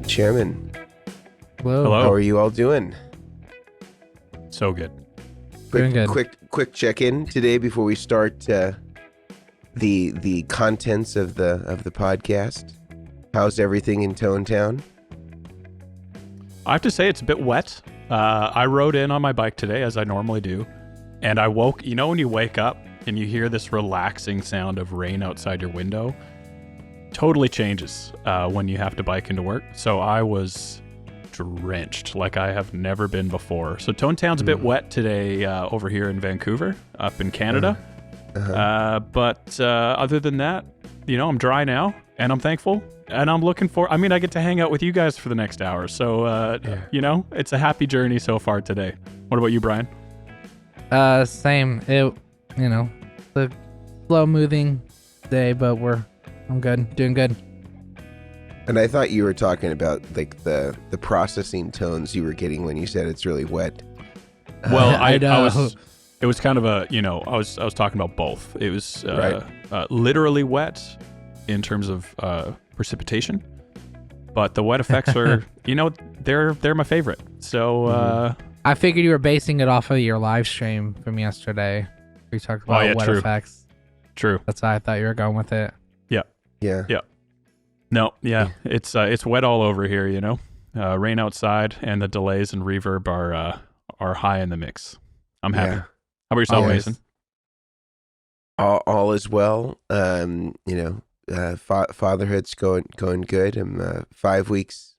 Chairman. Hello. How are you all doing? So good. Doing good. Quick check-in today before we start the contents of the podcast. How's everything in Tone Town? I have to say it's a bit wet. I rode in on my bike today, as I normally do, and I woke. You know when you wake up and you hear this relaxing sound of rain outside your window? Totally changes when you have to bike into work. So I was drenched like I have never been before. So Tone Town's a bit wet today over here in Vancouver, up in Canada. But other than that, you know, I'm dry now, and I'm thankful, and I'm looking for. I mean, I get to hang out with you guys for the next hour. So you know, it's a happy journey so far today. What about you, Brian? Same. The slow moving day, but I'm good, doing good. And I thought you were talking about like the processing tones you were getting when you said it's really wet. Well, I was. It was kind of a, you know, I was talking about both. It was literally wet in terms of precipitation, but the wet effects are, you know, they're my favorite. So I figured you were basing it off of your live stream from yesterday. We talked about wet effects. True. That's why I thought you were going with it. Yeah. No, it's wet all over here, you know. Rain outside, and the delays and reverb are high in the mix. I'm happy. How about yourself, Mason? All is well. Fatherhood's going good. I'm 5 weeks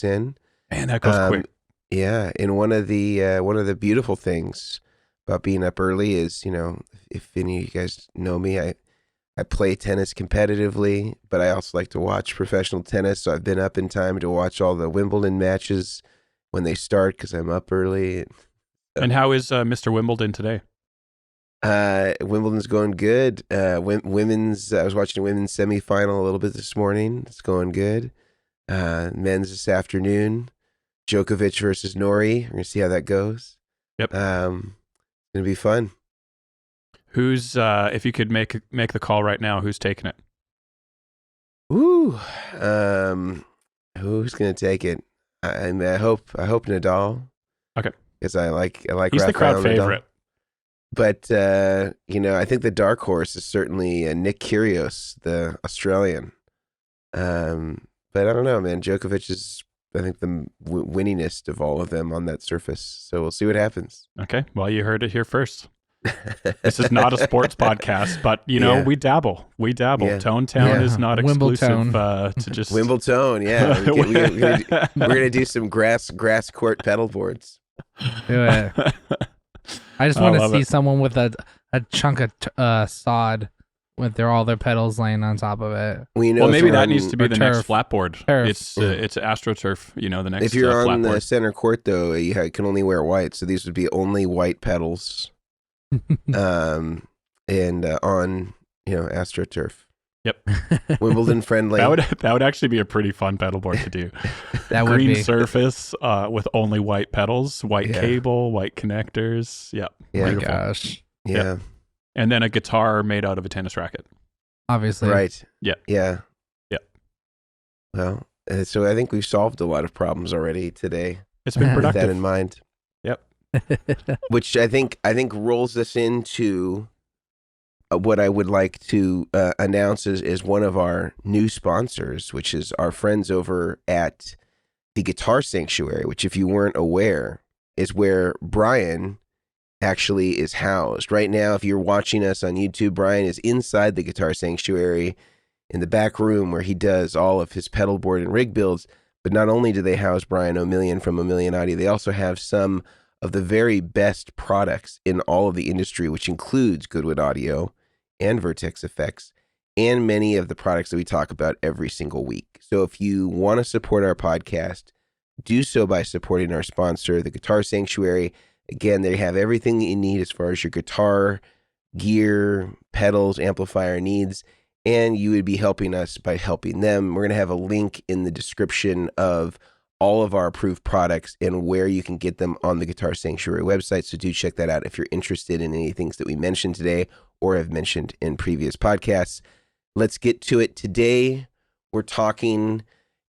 in. Man, that goes quick. Yeah, and one of the beautiful things about being up early is, you know, if any of you guys know me, I play tennis competitively, but I also like to watch professional tennis. So I've been up in time to watch all the Wimbledon matches when they start because I'm up early. And how is Mr. Wimbledon today? Wimbledon's going good. Women's. I was watching a women's semifinal a little bit this morning. It's going good. Men's this afternoon. Djokovic versus Norrie. We're gonna see how that goes. Yep. It's gonna be fun. Who's if you could make the call right now, who's taking it? Ooh. Who's gonna take it? I hope Nadal. Okay. Because I like He's Rafael the crowd Nadal. favorite. But you know, I think the dark horse is certainly Nick Kyrgios, the Australian. But I don't know, man. Djokovic is, I think, the winningest of all of them on that surface. So we'll see what happens. Okay. Well, you heard it here first. This is not a sports podcast, but you know, we dabble. Yeah. Tone Town is not exclusive to just Wimbledon. Yeah, we're gonna do some grass court pedal boards. Do it. I just want to see someone with a chunk of sod with all their pedals laying on top of it. Well, maybe that needs to be the next flatboard. Turf. It's AstroTurf. You know, the next. If you're on flatboard. the center court, though, you can only wear white, so these would be only white pedals. And on, you know, AstroTurf. Yep. Wimbledon friendly. That would actually be a pretty fun pedal board to do. That would Green be. surface with only white pedals, white cable, white connectors. Yep. Yeah. Oh my gosh. Yeah. Yep. And then a guitar made out of a tennis racket. Obviously. Right. Yeah. Yeah. Yep. Well, so I think we've solved a lot of problems already today. It's been With productive. that in mind. Yep. Which I think rolls us into what I would like to announce is one of our new sponsors, which is our friends over at the Guitar Sanctuary, which, if you weren't aware, is where Brian actually is housed. Right now, if you're watching us on YouTube, Brian is inside the Guitar Sanctuary in the back room where he does all of his pedal board and rig builds. But not only do they house Brian Omilion from Omilion Audio, they also have some of the very best products in all of the industry, which includes Goodwood Audio and Vertex Effects and many of the products that we talk about every single week. So if you want to support our podcast, do so by supporting our sponsor, the Guitar Sanctuary. Again, they have everything that you need as far as your guitar, gear, pedals, amplifier needs, and you would be helping us by helping them. We're going to have a link in the description of all of our approved products and where you can get them on the Guitar Sanctuary website. So do check that out if you're interested in any things that we mentioned today or have mentioned in previous podcasts. let's get to it. Today, we're talking,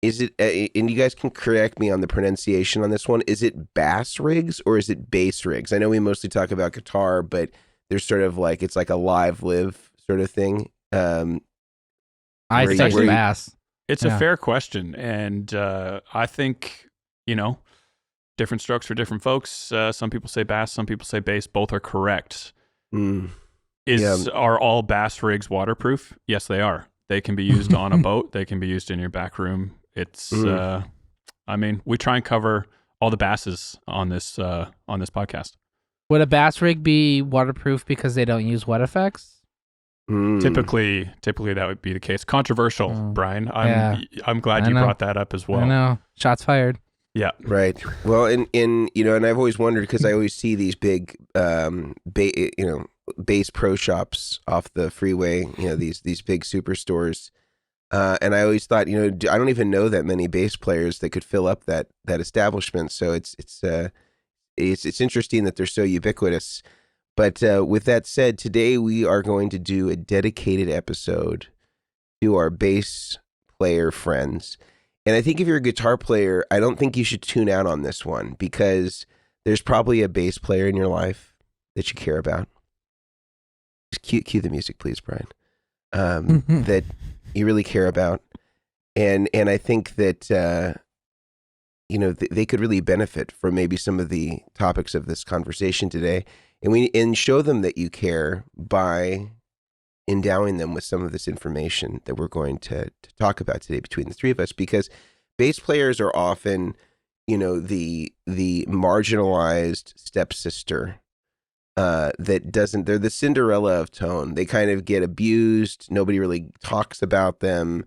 is it, and you guys can correct me on the pronunciation on this one, is it bass rigs or is it bass rigs? I know we mostly talk about guitar, but there's sort of like, it's like a live sort of thing. I say bass. It's a fair question. And I think, different strokes for different folks. Some people say bass, some people say bass. Both are correct. Are all bass rigs waterproof? Yes, they are. They can be used on a boat. They can be used in your back room. It's, we try and cover all the basses on this podcast. Would a bass rig be waterproof because they don't use wet effects? Typically that would be the case. Controversial, Brian. I'm glad you brought that up as well. I know. Shots fired. Yeah. Right. Well, and I've always wondered, because I always see these big, bass pro shops off the freeway, these big superstores. And I always thought, I don't even know that many bass players that could fill up that establishment. So it's interesting that they're so ubiquitous. But with that said, today we are going to do a dedicated episode to our bass player friends. And I think if you're a guitar player, I don't think you should tune out on this one, because there's probably a bass player in your life that you care about. Just cue the music, please, Brian. That you really care about. And I think that, they could really benefit from maybe some of the topics of this conversation today. And show them that you care by endowing them with some of this information that we're going to talk about today between the three of us, because bass players are often, the marginalized stepsister they're the Cinderella of tone. They kind of get abused. Nobody really talks about them.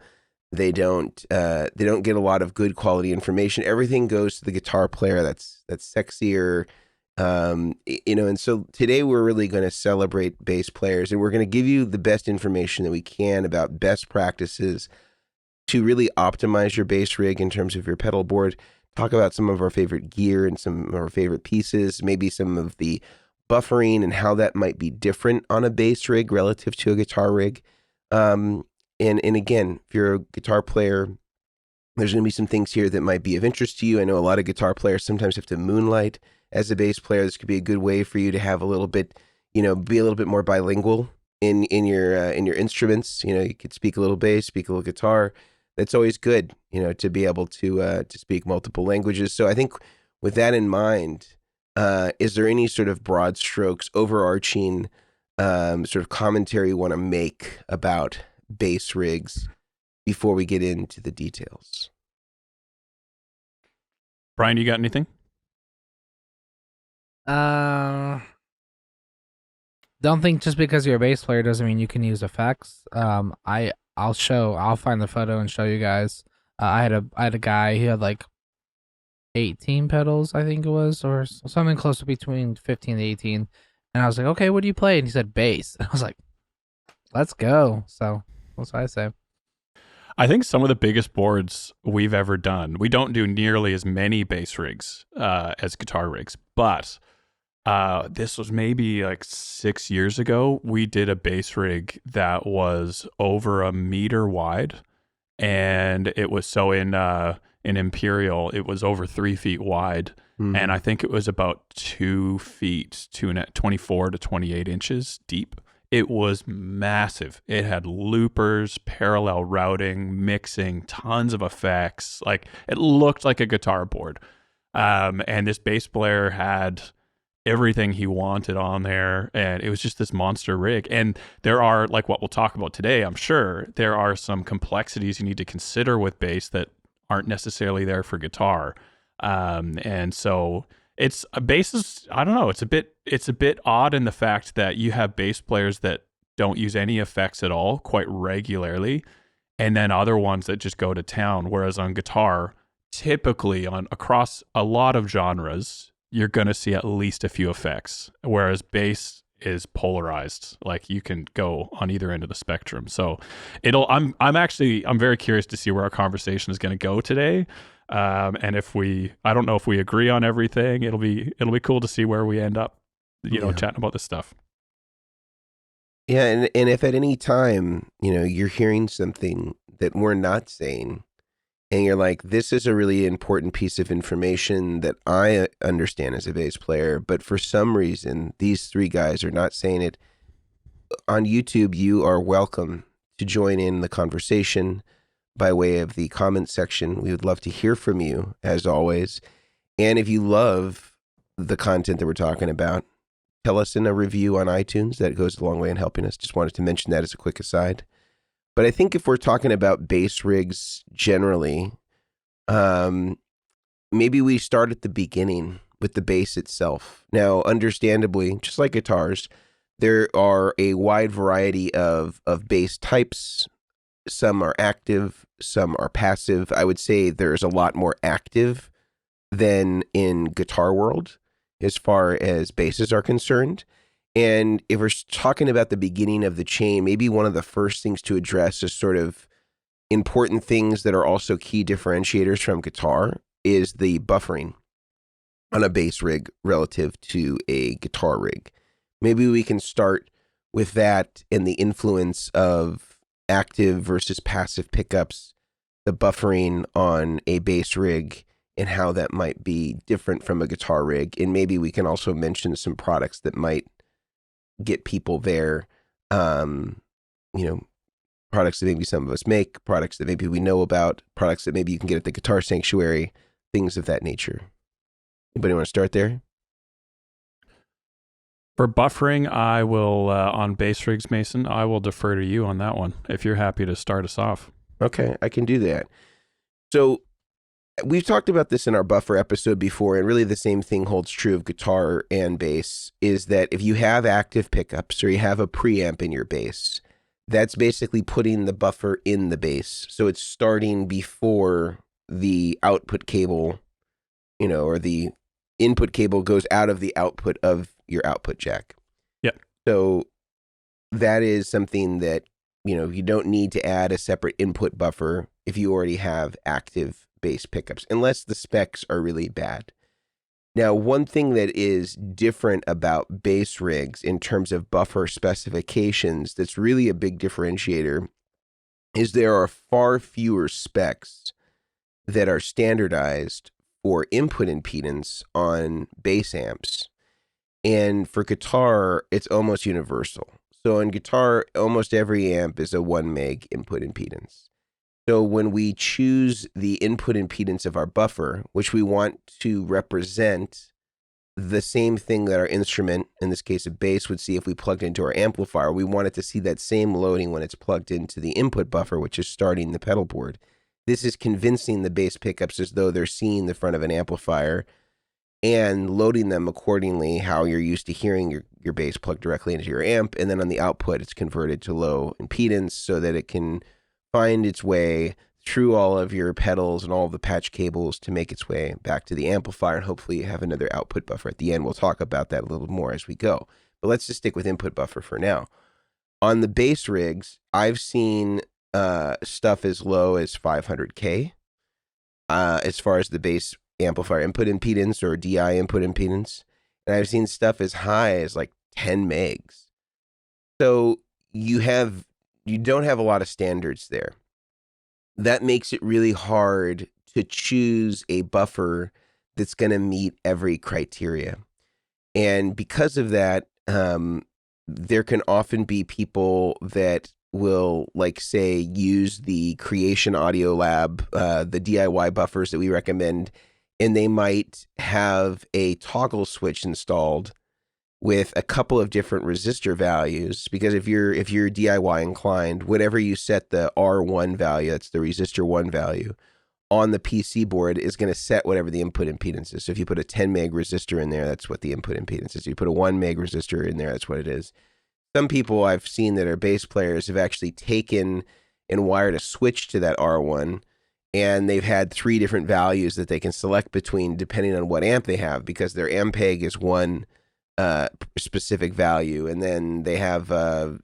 They don't get a lot of good quality information. Everything goes to the guitar player that's sexier. And so today we're really going to celebrate bass players, and we're going to give you the best information that we can about best practices to really optimize your bass rig in terms of your pedal board, talk about some of our favorite gear and some of our favorite pieces, maybe some of the buffering and how that might be different on a bass rig relative to a guitar rig. And again, if you're a guitar player, there's going to be some things here that might be of interest to you. I know a lot of guitar players sometimes have to moonlight as a bass player. This could be a good way for you to have a little bit, be a little bit more bilingual in your instruments. You could speak a little bass, speak a little guitar. That's always good, to be able to speak multiple languages. So I think with that in mind, is there any sort of broad strokes, overarching sort of commentary you want to make about bass rigs before we get into the details? Brian, you got anything? Don't think just because you're a bass player doesn't mean you can use effects. I'll find the photo and show you guys. I had a guy, he had like 18 pedals, I think it was, or something close to between 15 to 18. And I was like, okay, what do you play? And he said bass. And I was like, let's go. So that's what I say. I think some of the biggest boards we've ever done, we don't do nearly as many bass rigs as guitar rigs, but this was maybe like 6 years ago. We did a bass rig that was over a meter wide, and it was in Imperial, it was over 3 feet wide, and I think it was about 2 feet, 24 to 28 inches deep. It was massive. It had loopers, parallel routing, mixing, tons of effects. Like, it looked like a guitar board. And this bass player had everything he wanted on there, and it was just this monster rig. And there are, like what we'll talk about today, I'm sure, there are some complexities you need to consider with bass that aren't necessarily there for guitar. And so bass is, I don't know, it's a bit odd in the fact that you have bass players that don't use any effects at all quite regularly, and then other ones that just go to town. Whereas on guitar, typically across a lot of genres, you're going to see at least a few effects, whereas bass is polarized. Like, you can go on either end of the spectrum. So I'm very curious to see where our conversation is going to go today. And I don't know if we agree on everything. It'll be cool to see where we end up, chatting about this stuff. Yeah, and if at any time, you're hearing something that we're not saying, and you're like, this is a really important piece of information that I understand as a bass player, but for some reason, these three guys are not saying it. On YouTube, you are welcome to join in the conversation by way of the comment section. We would love to hear from you, as always. And if you love the content that we're talking about, tell us in a review on iTunes. That goes a long way in helping us. Just wanted to mention that as a quick aside. But I think if we're talking about bass rigs generally, maybe we start at the beginning with the bass itself. Now, understandably, just like guitars, there are a wide variety of bass types. Some are active, some are passive. I would say there's a lot more active than in guitar world as far as basses are concerned. And if we're talking about the beginning of the chain, maybe one of the first things to address is sort of important things that are also key differentiators from guitar is the buffering on a bass rig relative to a guitar rig. Maybe we can start with that and the influence of active versus passive pickups, the buffering on a bass rig, and how that might be different from a guitar rig. And maybe we can also mention some products that might get people there, products that maybe some of us make, products that maybe we know about, products that maybe you can get at the Guitar Sanctuary, things of that nature. Anybody want to start there? For buffering, I will, on bass rigs, Mason, I will defer to you on that one, if you're happy to start us off. Okay, I can do that. So we've talked about this in our buffer episode before, and really the same thing holds true of guitar and bass, is that if you have active pickups or you have a preamp in your bass, that's basically putting the buffer in the bass. So it's starting before the output cable, or the input cable goes out of the output of your output jack. Yeah. So that is something that, you don't need to add a separate input buffer if you already have active bass pickups, unless the specs are really bad. Now, one thing that is different about bass rigs in terms of buffer specifications that's really a big differentiator is there are far fewer specs that are standardized for input impedance on bass amps. And for guitar, it's almost universal. So in guitar, almost every amp is a 1 meg input impedance. So when we choose the input impedance of our buffer, which we want to represent the same thing that our instrument, in this case a bass, would see if we plugged into our amplifier, we want it to see that same loading when it's plugged into the input buffer, which is starting the pedal board. This is convincing the bass pickups as though they're seeing the front of an amplifier and loading them accordingly, how you're used to hearing your bass plugged directly into your amp. And then on the output, it's converted to low impedance so that it can find its way through all of your pedals and all of the patch cables to make its way back to the amplifier. And hopefully you have another output buffer at the end. We'll talk about that a little more as we go. But let's just stick with input buffer for now. On the bass rigs, I've seen stuff as low as 500K as far as the bass amplifier input impedance or DI input impedance. And I've seen stuff as high as like 10 megs. So you don't have a lot of standards there. That makes it really hard to choose a buffer that's going to meet every criteria. And because of that, there can often be people that will, like, say, use the Creation Audio Lab, the DIY buffers that we recommend, and they might have a toggle switch installed with a couple of different resistor values, because if you're DIY inclined, whatever you set the R1 value, that's the resistor 1 value, on the PC board is going to set whatever the input impedance is. So if you put a 10 meg resistor in there, that's what the input impedance is. If you put a 1 meg resistor in there, that's what it is. Some people I've seen that are bass players have actually taken and wired a switch to that R1, and they've had 3 different values that they can select between depending on what amp they have, because their Ampeg is one specific value, and then they have a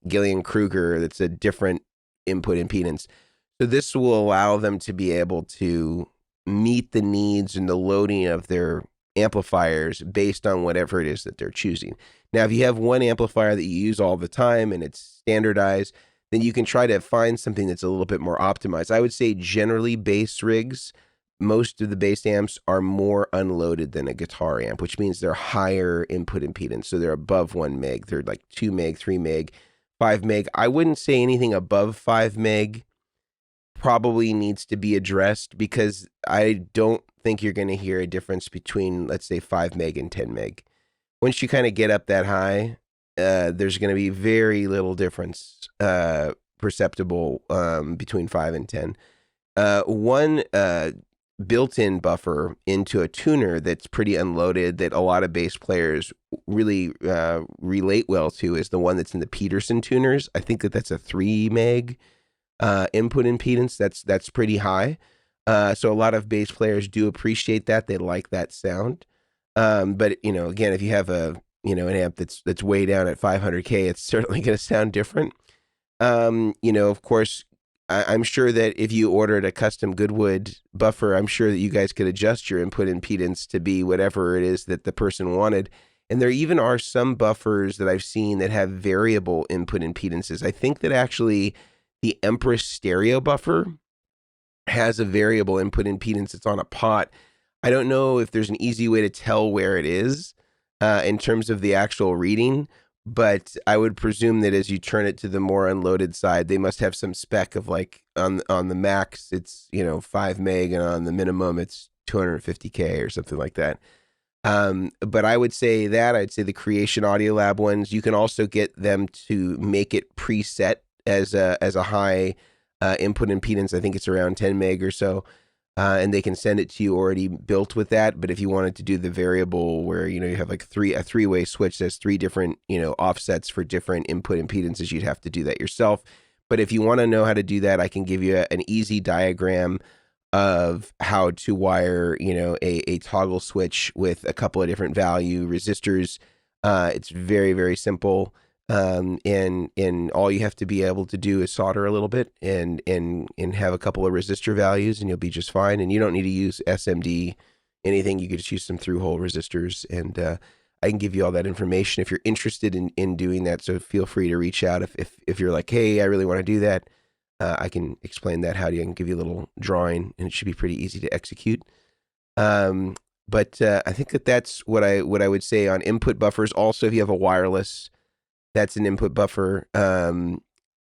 Gillian Kruger that's a different input impedance. So this will allow them to be able to meet the needs and the loading of their amplifiers based on whatever it is that they're choosing. Now, if you have one amplifier that you use all the time and it's standardized, then you can try to find something that's a little bit more optimized. I would say generally bass rigs, most of the bass amps are more unloaded than a guitar amp, which means they're higher input impedance. So they're above 1 meg. They're like 2 meg, 3 meg, 5 meg. I wouldn't say anything above 5 meg probably needs to be addressed, because I don't think you're going to hear a difference between, let's say, 5 meg and 10 meg. Once you kind of get up that high, there's going to be very little difference perceptible between 5 and 10. One built-in buffer into a tuner that's pretty unloaded that a lot of bass players really relate well to is the one that's in the Peterson tuners. I think that's a 3 meg input impedance. That's pretty high. So a lot of bass players do appreciate that. They like that sound. But again, if you have an amp that's way down at 500K, it's certainly going to sound different. Of course, I'm sure that if you ordered a custom Goodwood buffer, I'm sure that you guys could adjust your input impedance to be whatever it is that the person wanted. And there even are some buffers that I've seen that have variable input impedances. I think that actually the Empress stereo buffer has a variable input impedance. It's on a pot. I don't know if there's an easy way to tell where it is in terms of the actual reading, but I would presume that as you turn it to the more unloaded side, they must have some spec of like on the max, it's 5 meg, and on the minimum, it's 250K or something like that. But I'd say the Creation Audio Lab ones, you can also get them to make it preset as a high input impedance. I think it's around 10 meg or so. And they can send it to you already built with that. But if you wanted to do the variable where, you have like a three-way switch, there's 3 different, offsets for different input impedances, you'd have to do that yourself. But if you want to know how to do that, I can give you an easy diagram of how to wire, a toggle switch with a couple of different value resistors. It's very, very simple. And all you have to be able to do is solder a little bit and have a couple of resistor values, and you'll be just fine. And you don't need to use SMD anything. You could just use some through hole resistors, and I can give you all that information if you're interested in doing that. So feel free to reach out if you're like, hey, I really want to do that. I can explain that how to you. I can give you a little drawing, and it should be pretty easy to execute. But I think that's what I would say on input buffers. Also, if you have a wireless, that's an input buffer.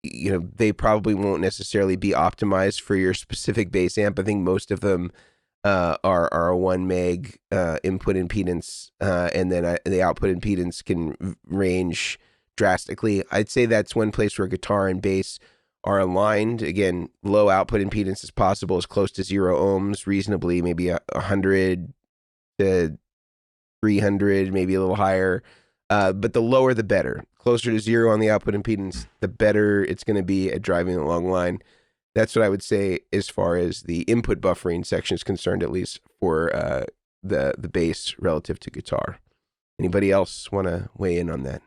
They probably won't necessarily be optimized for your specific bass amp. I think most of them are a 1 meg input impedance, and then the output impedance can range drastically. I'd say that's one place where guitar and bass are aligned. Again, low output impedance as possible, as close to 0 ohms, reasonably, maybe 100 to 300, maybe a little higher. But the lower the better. Closer to 0 on the output impedance, the better it's going to be at driving a long line. That's what I would say as far as the input buffering section is concerned, at least for the bass relative to guitar. Anybody else want to weigh in on that?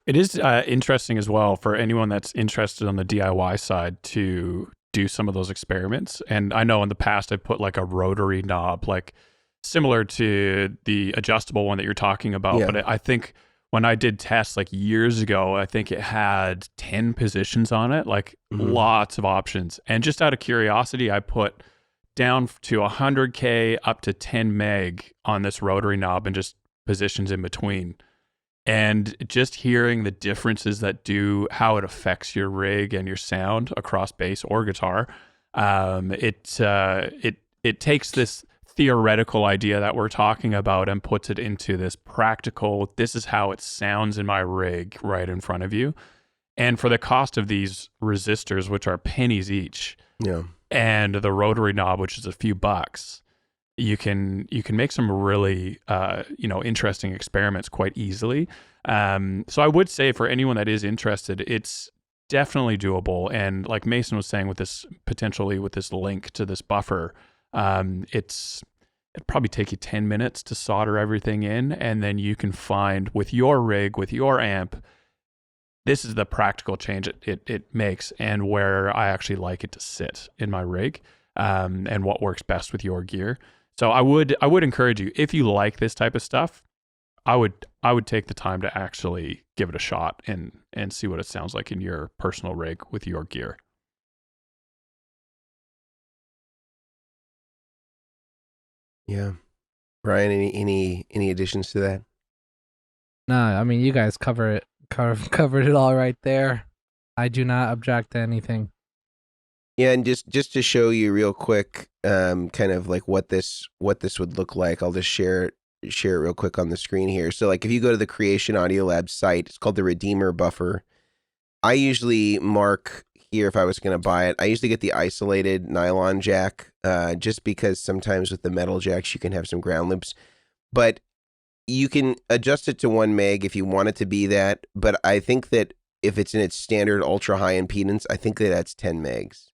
It is interesting as well for anyone that's interested on the DIY side to do some of those experiments. And I know in the past I put like a rotary knob, like similar to the adjustable one that you're talking about. Yeah. But I think when I did tests like years ago, I think it had 10 positions on it, like lots of options. And just out of curiosity, I put down to 100K up to 10 meg on this rotary knob and just positions in between. And just hearing the differences how it affects your rig and your sound across bass or guitar, it takes this theoretical idea that we're talking about and puts it into this practical, this is how it sounds in my rig right in front of you. And for the cost of these resistors, which are pennies each, and the rotary knob, which is a few bucks, you can make some really interesting experiments quite easily. So I would say for anyone that is interested, it's definitely doable. And like Mason was saying, with this link to this buffer, it'd probably take you 10 minutes to solder everything in, and then you can find with your rig, with your amp, this is the practical change it makes, and where I actually like it to sit in my rig, and what works best with your gear. So I would encourage you, if you like this type of stuff, I would take the time to actually give it a shot and see what it sounds like in your personal rig with your gear. Yeah. Brian, any additions to that? No, I mean you guys covered it all right there. I do not object to anything. Yeah, and just to show you real quick, kind of like what this would look like, I'll just share it real quick on the screen here. So like if you go to the Creation Audio Lab site, it's called the Redeemer Buffer. I usually mark here if I was going to buy it. I usually get the isolated nylon jack, just because sometimes with the metal jacks you can have some ground loops, but you can adjust it to 1 meg if you want it to be that. But I think that if it's in its standard ultra high impedance, I think that that's 10 megs.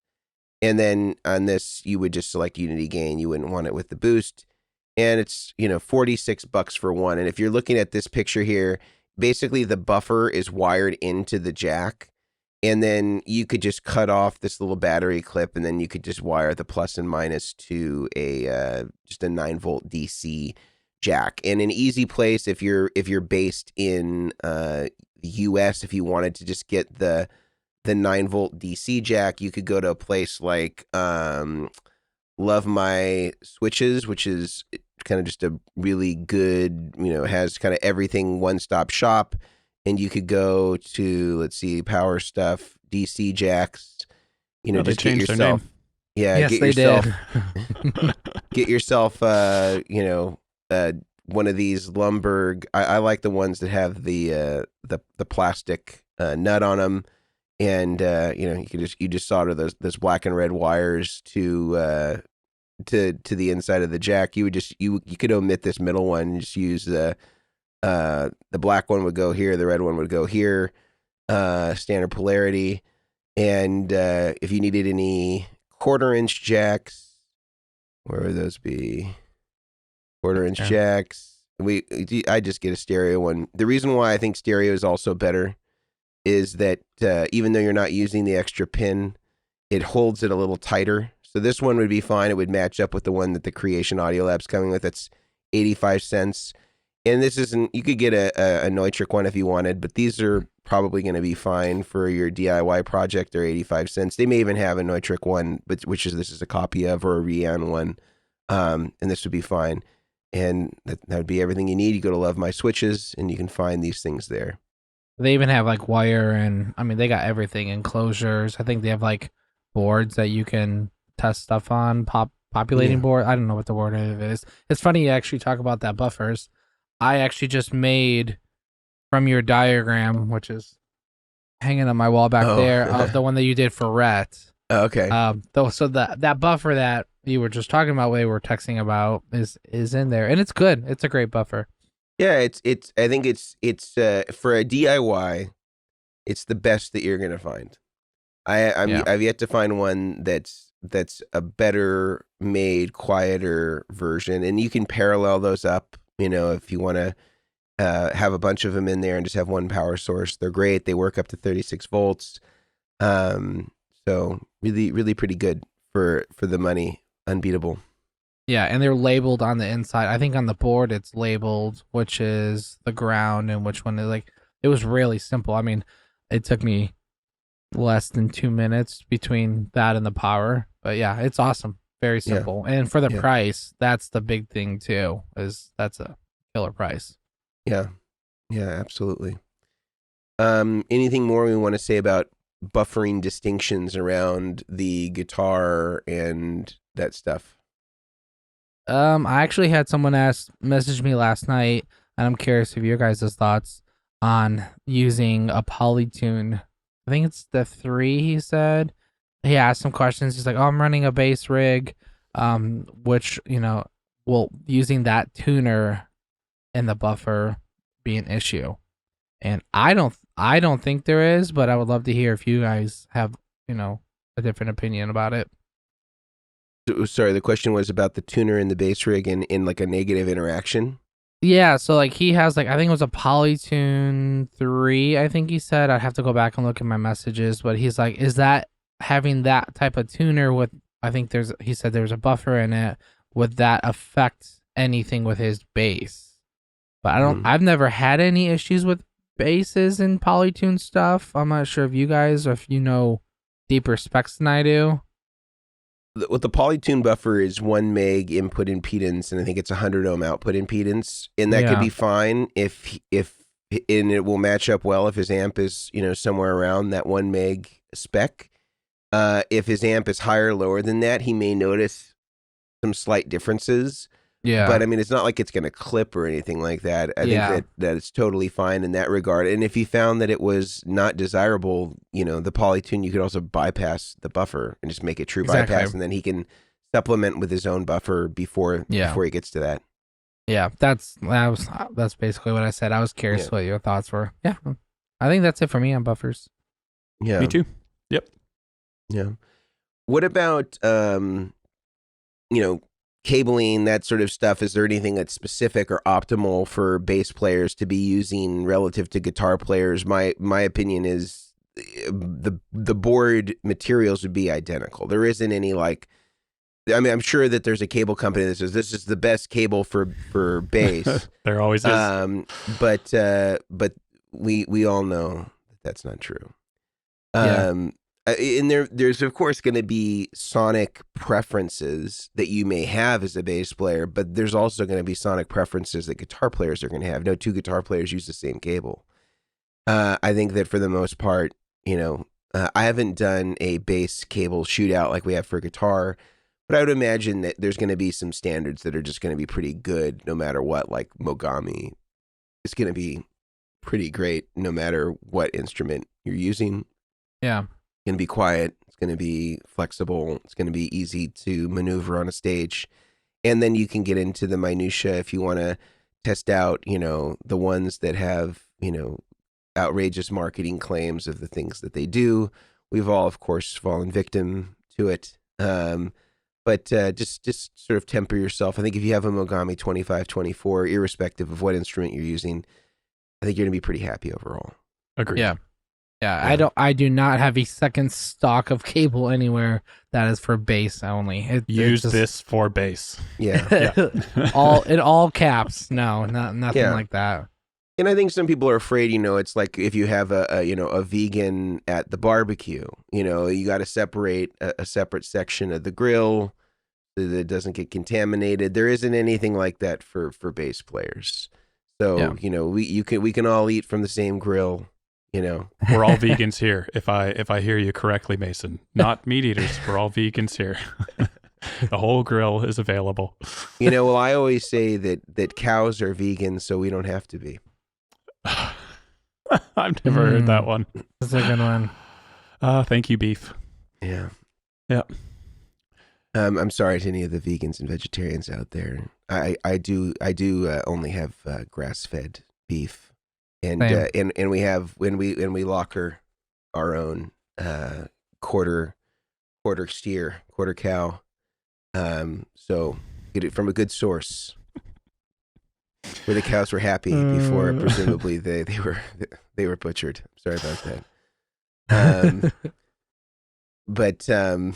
And then on this, you would just select unity gain. You wouldn't want it with the boost. And it's, $46 for one. And if you're looking at this picture here, basically the buffer is wired into the jack. And then you could just cut off this little battery clip, and then you could just wire the plus and minus to just a 9-volt DC jack. And an easy place if you're based in the US, if you wanted to just get the 9-volt DC jack, you could go to a place like Love My Switches, which is kind of just a really good, has kind of everything one-stop shop. And you could go to, let's see, Power Stuff, DC jacks, just get yourself. Yeah, yes, get yourself. Get yourself, one of these Lumberg. I like the ones that have the plastic nut on them, and you just solder those black and red wires to the inside of the jack. You could omit this middle one and just use the black one would go here, the red one would go here, standard polarity. And if you needed any 1/4-inch jacks, where would those be? 1/4-inch jacks. I just get a stereo one. The reason why I think stereo is also better is that even though you're not using the extra pin, it holds it a little tighter. So this one would be fine. It would match up with the one that the Creation Audio Lab's coming with. That's 85 cents. And this isn't, you could get a Neutrik one if you wanted, but these are probably going to be fine for your DIY project. They're 85 cents. They may even have a Neutrik one, but this is a copy of, or a Rian one. And this would be fine. And that would be everything you need. You go to Love My Switches and you can find these things there. They even have like wire, and I mean they got everything, enclosures. I think they have like boards that you can test stuff on, populating board. I don't know what the word of it is. It's funny you actually talk about that buffers. I actually just made from your diagram, which is hanging on my wall back there, of the one that you did for Rhett. Okay. So that buffer that you were just talking about, we were texting about, is in there, and it's good. It's a great buffer. Yeah, I think it's for a DIY, it's the best that you're gonna find. I've yet to find one that's a better made, quieter version, and you can parallel those up. If you want to have a bunch of them in there and just have one power source, they're great. They work up to 36 volts. So really, really pretty good for the money. Unbeatable. Yeah, and they're labeled on the inside. I think on the board it's labeled which is the ground and which one is like. It was really simple. I mean, it took me less than 2 minutes between that and the power. But yeah, it's awesome. Very simple. Yeah. And for the price, that's the big thing too, that's a killer price. Yeah. Yeah, absolutely. Anything more we want to say about buffering distinctions around the guitar and that stuff? I actually had someone message me last night, and I'm curious of your guys' thoughts on using a Polytune. I think it's the 3, he said. He asked some questions. He's like, I'm running a bass rig, which, will using that tuner in the buffer be an issue? And I don't think there is, but I would love to hear if you guys have, a different opinion about it. Sorry, the question was about the tuner in the bass rig and in like a negative interaction. Yeah, so like he has like, I think it was a Polytune 3, I think he said. I'd have to go back and look at my messages, but he's like, is that having that type of tuner with, I think he said there's a buffer in it, would that affect anything with his bass? But I've never had any issues with basses and polytune stuff. I'm not sure if you guys, or if you know deeper specs than I do. What the polytune buffer is 1 meg input impedance, and I think it's 100 ohm output impedance, and that could be fine if and it will match up well if his amp is somewhere around that 1 meg spec. If his amp is higher or lower than that, he may notice some slight differences. Yeah. But I mean, it's not like it's going to clip or anything like that. I think that it's totally fine in that regard. And if he found that it was not desirable, the polytune, you could also bypass the buffer and just make it true bypass, and then he can supplement with his own buffer before he gets to that. Yeah, that's basically what I said. I was curious what your thoughts were. Yeah, I think that's it for me on buffers. Yeah, me too. Yep. Yeah. What about cabling, that sort of stuff? Is there anything that's specific or optimal for bass players to be using relative to guitar players? My opinion is the board materials would be identical. There isn't any I'm sure that there's a cable company that says this is the best cable for bass. There always is. But we all know that's not true. And there's of course going to be sonic preferences that you may have as a bass player, but there's also going to be sonic preferences that guitar players are going to have. No two guitar players use the same cable. I think that for the most part, I haven't done a bass cable shootout like we have for guitar, but I would imagine that there's going to be some standards that are just going to be pretty good no matter what. Like Mogami is going to be pretty great no matter what instrument you're using. Yeah. It's going to be quiet. It's going to be flexible. It's going to be easy to maneuver on a stage. And then you can get into the minutia if you want to test out, the ones that have, outrageous marketing claims of the things that they do. We've all, of course, fallen victim to it. But just sort of temper yourself. I think if you have a Mogami 2524, irrespective of what instrument you're using, I think you're going to be pretty happy overall. Agreed. Yeah, I do not have a second stock of cable anywhere that is for bass only. Use this for bass. Yeah. all in all caps. No, nothing like that. And I think some people are afraid, it's like if you have a vegan at the barbecue, you got to separate a separate section of the grill so that it doesn't get contaminated. There isn't anything like that for bass players. So, we can all eat from the same grill. We're all vegans here. If I hear you correctly, Mason, not meat eaters. We're all vegans here. The whole grill is available. Well, I always say that cows are vegan, so we don't have to be. I've never heard that one. That's a good one. Thank you, beef. Yeah. Yeah. I'm sorry to any of the vegans and vegetarians out there. I do only have grass-fed beef. And we have when we locker our own quarter steer, quarter cow, so get it from a good source where the cows were happy before presumably they were butchered. Sorry about that. But in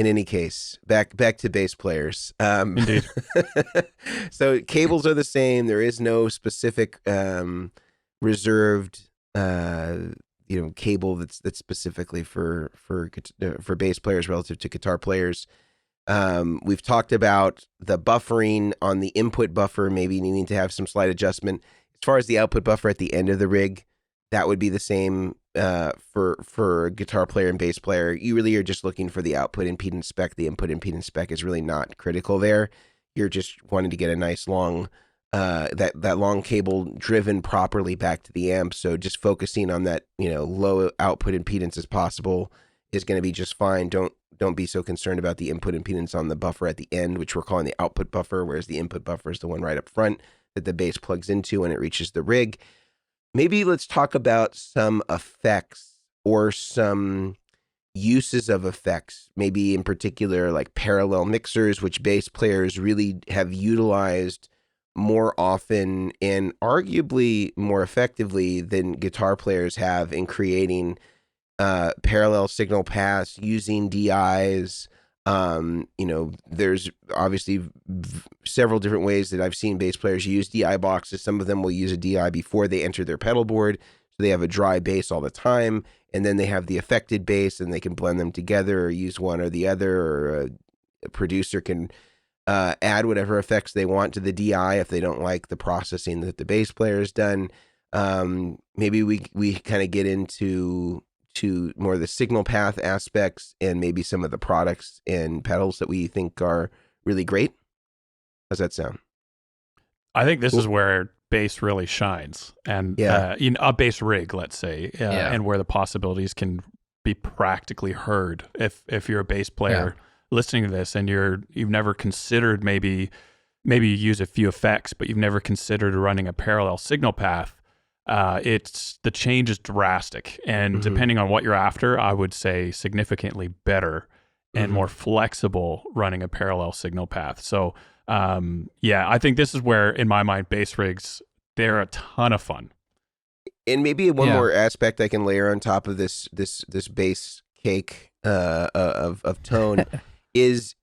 any case, back to bass players. Indeed. So cables are the same. There is no specific reserved cable that's specifically for bass players relative to guitar players. We've talked about the buffering on the input buffer maybe needing to have some slight adjustment. As far as the output buffer at the end of the rig, that would be the same for a guitar player and bass player. You really are just looking for the output impedance spec. The input impedance spec is really not critical there. You're just wanting to get a nice long that long cable driven properly back to the amp. So just focusing on that, low output impedance as possible is going to be just fine. Don't be so concerned about the input impedance on the buffer at the end, which we're calling the output buffer, whereas the input buffer is the one right up front that the bass plugs into when it reaches the rig. Maybe let's talk about some effects or some uses of effects, maybe in particular like parallel mixers, which bass players really have utilized more often and arguably more effectively than guitar players have in creating parallel signal paths using DIs. There's obviously several different ways that I've seen bass players use DI boxes. Some of them will use a DI before they enter their pedal board, so they have a dry bass all the time, and then they have the affected bass, and they can blend them together or use one or the other, or a producer can add whatever effects they want to the DI if they don't like the processing that the bass player has done. Maybe we kind of get into more of the signal path aspects and maybe some of the products and pedals that we think are really great. How's that sound? I think this is where bass really shines, and a bass rig, let's say, and where the possibilities can be practically heard. If you're a bass player listening to this and you've never considered maybe you use a few effects, but you've never considered running a parallel signal path. The change is drastic, and depending on what you're after, I would say significantly better and more flexible running a parallel signal path. So, I think this is where, in my mind, bass rigs, they're a ton of fun. And maybe one more aspect I can layer on top of this bass cake of tone is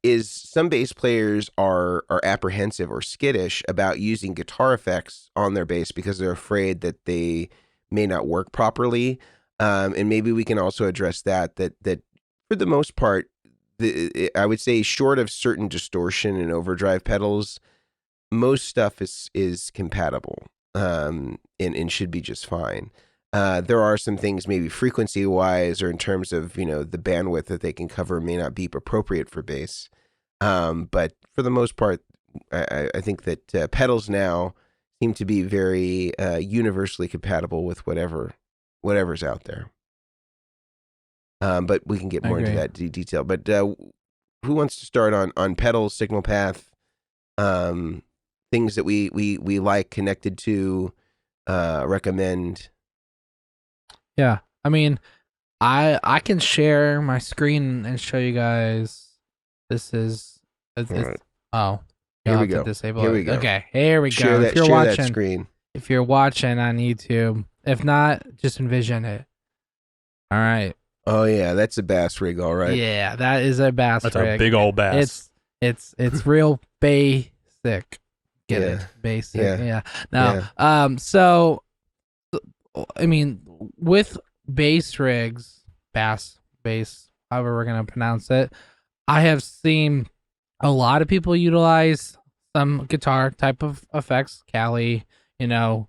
some bass players are apprehensive or skittish about using guitar effects on their bass because they're afraid that they may not work properly. And maybe we can also address that for the most part, I would say short of certain distortion and overdrive pedals, most stuff is compatible and should be just fine. There are some things maybe frequency wise or in terms of, the bandwidth that they can cover may not be appropriate for bass. But for the most part, I think that pedals now seem to be very universally compatible with whatever's out there. But we can get more into that detail. But who wants to start on pedals, signal path, things that we like, connected to, recommend? Yeah, I mean, I can share my screen and show you guys. This is right. Here we go. Disable here it. we go. Okay, here we share go. That, if you're share watching, that screen. If you're watching on YouTube, if not, just envision it. All right. Oh yeah, that's a bass rig, all right. Yeah, that is a bass That's rig. a big old bass. It's real basic. Get it? Basic. Yeah. No. So, I mean, with bass rigs, bass, however we're gonna pronounce it, I have seen a lot of people utilize some guitar type of effects, Cali, some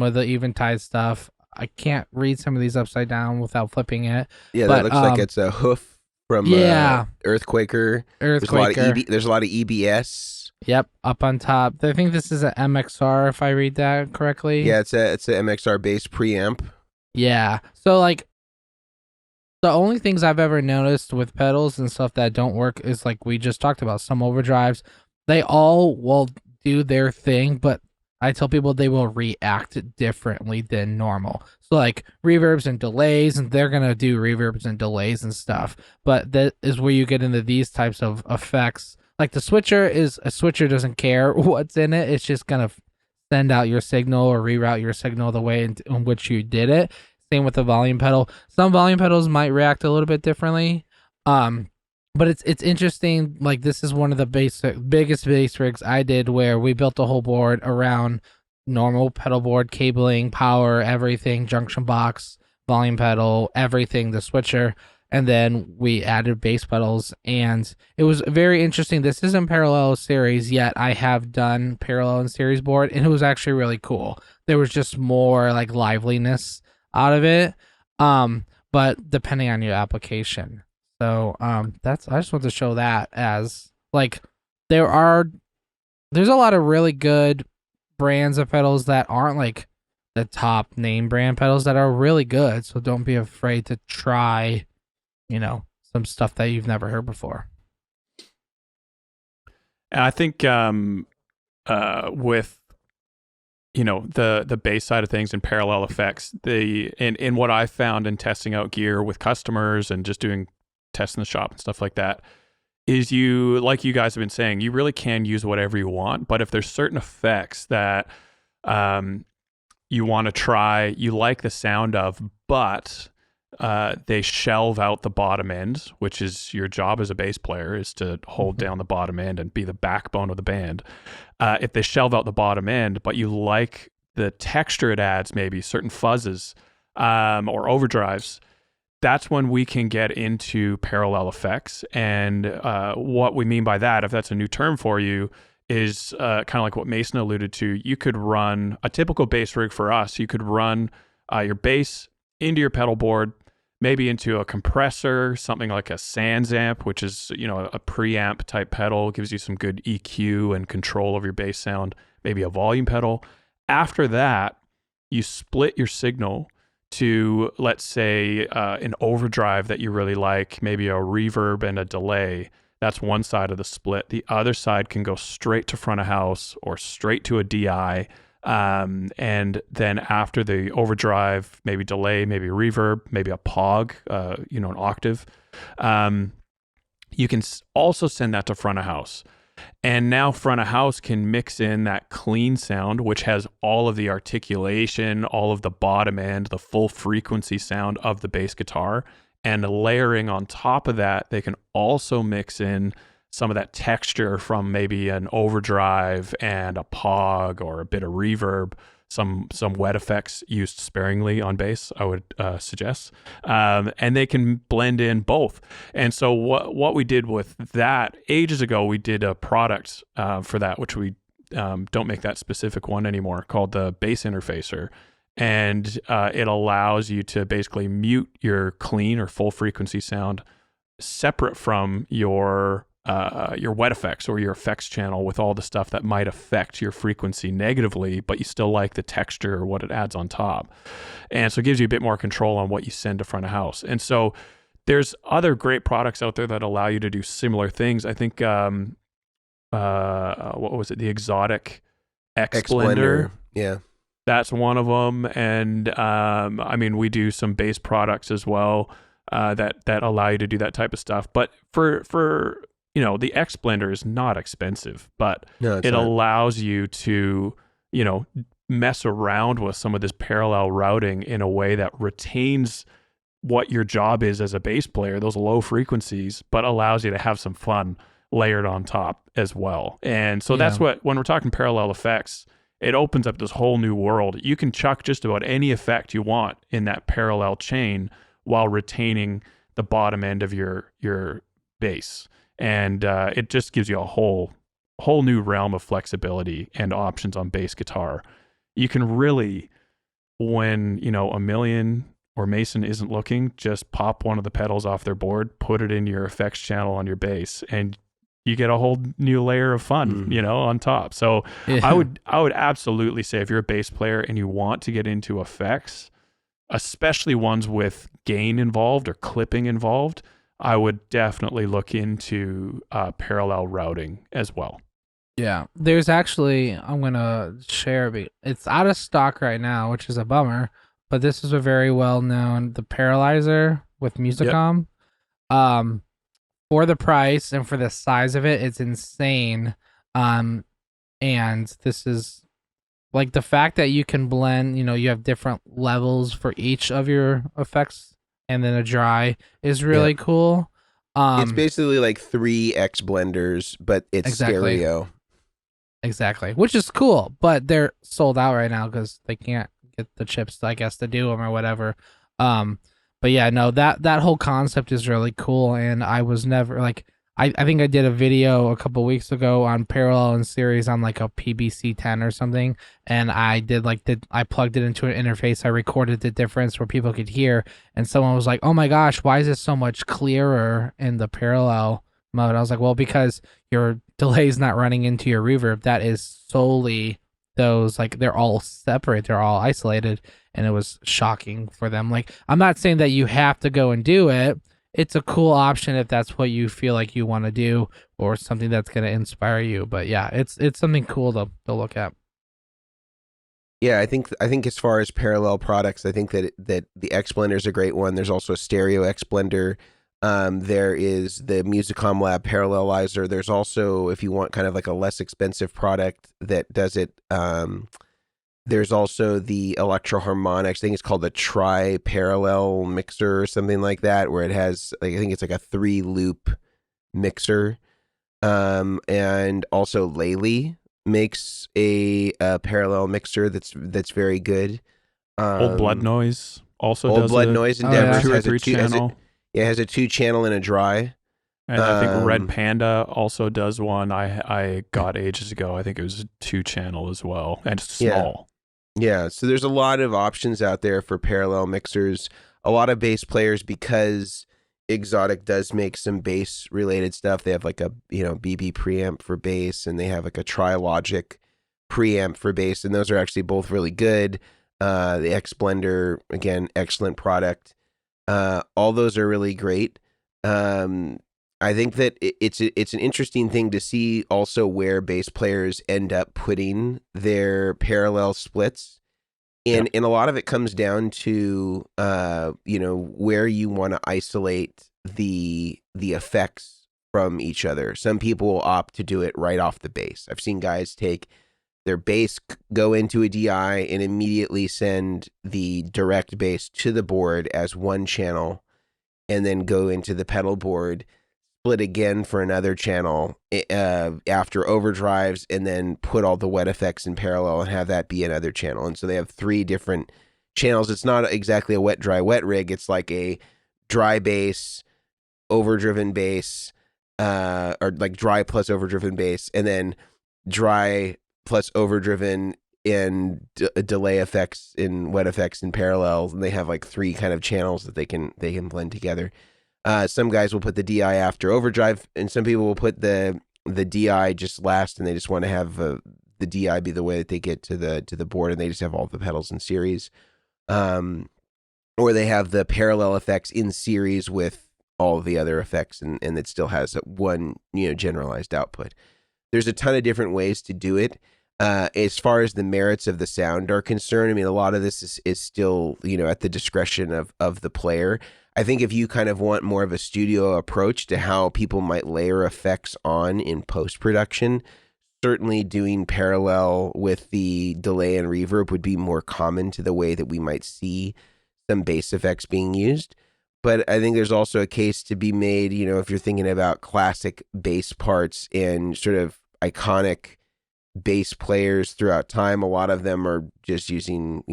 of the eventide stuff. I can't read some of these upside down without flipping it. Yeah, but, that looks like it's a hoof from Earthquaker. There's a lot of EBS. Yep, up on top. I think this is an MXR, if I read that correctly. Yeah, it's a MXR bass preamp. Yeah, so like the only things I've ever noticed with pedals and stuff that don't work is like we just talked about, some overdrives. They all will do their thing, but I tell people they will react differently than normal. So like reverbs and delays, and they're going to do reverbs and delays and stuff. But that is where you get into these types of effects. Like the switcher doesn't care what's in it. It's just going to send out your signal or reroute your signal the way in which you did it. Same with the volume pedal. Some volume pedals might react a little bit differently. But it's interesting. Like this is one of the biggest bass rigs I did, where we built the whole board around normal pedal board, cabling, power, everything, junction box, volume pedal, everything, the switcher, and then we added bass pedals, and it was very interesting. This isn't parallel series yet. I have done parallel and series board, and it was actually really cool. There was just more like liveliness out of it, but depending on your application. So I just want to show that as like there's a lot of really good brands of pedals that aren't like the top name brand pedals that are really good. So don't be afraid to try, some stuff that you've never heard before. And I think with the bass side of things and parallel effects, in what I found in testing out gear with customers and just doing tests in the shop and stuff like that, is like you guys have been saying, you really can use whatever you want. But if there's certain effects that you want to try, you like the sound of, but they shelve out the bottom end, which is your job as a bass player, is to hold down the bottom end and be the backbone of the band. If they shelve out the bottom end, but you like the texture it adds, maybe certain fuzzes or overdrives, that's when we can get into parallel effects. And what we mean by that, if that's a new term for you, is kind of like what Mason alluded to. You could run a typical bass rig for us. You could run your bass into your pedal board, maybe into a compressor, something like a Sans amp, which is, a preamp type pedal, gives you some good EQ and control of your bass sound, maybe a volume pedal. After that, you split your signal to, let's say, an overdrive that you really like, maybe a reverb and a delay. That's one side of the split. The other side can go straight to front of house or straight to a DI. And then after the overdrive, maybe delay, maybe reverb, maybe a POG, an octave, you can also send that to front of house. And now front of house can mix in that clean sound, which has all of the articulation, all of the bottom end, the full frequency sound of the bass guitar. And layering on top of that, they can also mix in some of that texture from maybe an overdrive and a POG or a bit of reverb, some wet effects used sparingly on bass, I would suggest. And they can blend in both. And so what we did with that ages ago, we did a product for that, which we don't make that specific one anymore, called the Bass Interfacer. And it allows you to basically mute your clean or full frequency sound separate from your wet effects or your effects channel with all the stuff that might affect your frequency negatively, but you still like the texture or what it adds on top. And so it gives you a bit more control on what you send to front of house. And so there's other great products out there that allow you to do similar things. I think, what was it? The Exotic X Blender. Yeah. That's one of them. And we do some bass products as well that allow you to do that type of stuff. But for the X Blender is not expensive, but it allows you to, mess around with some of this parallel routing in a way that retains what your job is as a bass player, those low frequencies, but allows you to have some fun layered on top as well. And so that's when we're talking parallel effects, it opens up this whole new world. You can chuck just about any effect you want in that parallel chain while retaining the bottom end of your bass. And it just gives you a whole new realm of flexibility and options on bass guitar. You can really, when, Omilion or Mason isn't looking, just pop one of the pedals off their board, put it in your effects channel on your bass, and you get a whole new layer of fun, on top. So I would absolutely say if you're a bass player and you want to get into effects, especially ones with gain involved or clipping involved, I would definitely look into parallel routing as well. Yeah, there's actually, I'm going to share, it's out of stock right now, which is a bummer, but this is a very well-known, the Paralyzer with Musicom. Yep. For the price and for the size of it, it's insane. And this is like the fact that you can blend, you have different levels for each of your effects and then a dry is really cool. It's basically like 3 X blenders, but it's stereo. Exactly, which is cool, but they're sold out right now because they can't get the chips, I guess, to do them or whatever. But yeah, no, that whole concept is really cool, and I was never like, I think I did a video a couple weeks ago on parallel and series on like a PBC 10 or something, and I did I plugged it into an interface, I recorded the difference where people could hear, and someone was like, oh my gosh, why is this so much clearer in the parallel mode? I was like, well, because your delay is not running into your reverb. That is solely those, like, they're all separate, they're all isolated, and it was shocking for them. Like, I'm not saying that you have to go and do it. It's a cool option if that's what you feel like you want to do or something that's going to inspire you. But yeah, it's something cool to look at. Yeah, I think as far as parallel products, I think that the X Blender is a great one. There's also a stereo X Blender. There is the Musicom Lab Parallelizer. There's also, if you want kind of like a less expensive product that does it There's also the Electro-Harmonics. I think it's called the tri-parallel mixer or something like that, where it has, like, I think it's like a 3-loop mixer. And also Lely makes a parallel mixer that's very good. Old Blood Noise also Old does Blood a Noise Endeavors 2 or has 3 a channel. has a 2-channel and a dry. And I think Red Panda also does one. I got ages ago. I think it was a 2-channel as well, and it's small. Yeah, so there's a lot of options out there for parallel mixers. A lot of bass players, because Exotic does make some bass related stuff. They have like a BB preamp for bass, and they have like a Trilogic preamp for bass, and those are actually both really good. The X Blender, again, excellent product. All those are really great. I think that it's an interesting thing to see also where bass players end up putting their parallel splits. And a lot of it comes down to where you want to isolate the effects from each other. Some people will opt to do it right off the bass. I've seen guys take their bass, go into a DI, and immediately send the direct bass to the board as one channel, and then go into the pedal board, split again for another channel after overdrives, and then put all the wet effects in parallel and have that be another channel. And so they have 3 different channels. It's not exactly a wet, dry, wet rig. It's like a dry bass, overdriven bass, or like dry plus overdriven bass, and then dry plus overdriven and delay effects and wet effects in parallel. And they have like 3 kind of channels that they can blend together. Some guys will put the DI after overdrive, and some people will put the DI just last, and they just want to have the DI be the way that they get to the board, and they just have all the pedals in series. Or they have the parallel effects in series with all of the other effects, and it still has one generalized output. There's a ton of different ways to do it. As far as the merits of the sound are concerned, I mean, a lot of this is still at the discretion of the player. I think if you kind of want more of a studio approach to how people might layer effects on in post-production, certainly doing parallel with the delay and reverb would be more common to the way that we might see some bass effects being used. But I think there's also a case to be made, if you're thinking about classic bass parts and sort of iconic bass players throughout time, a lot of them are just using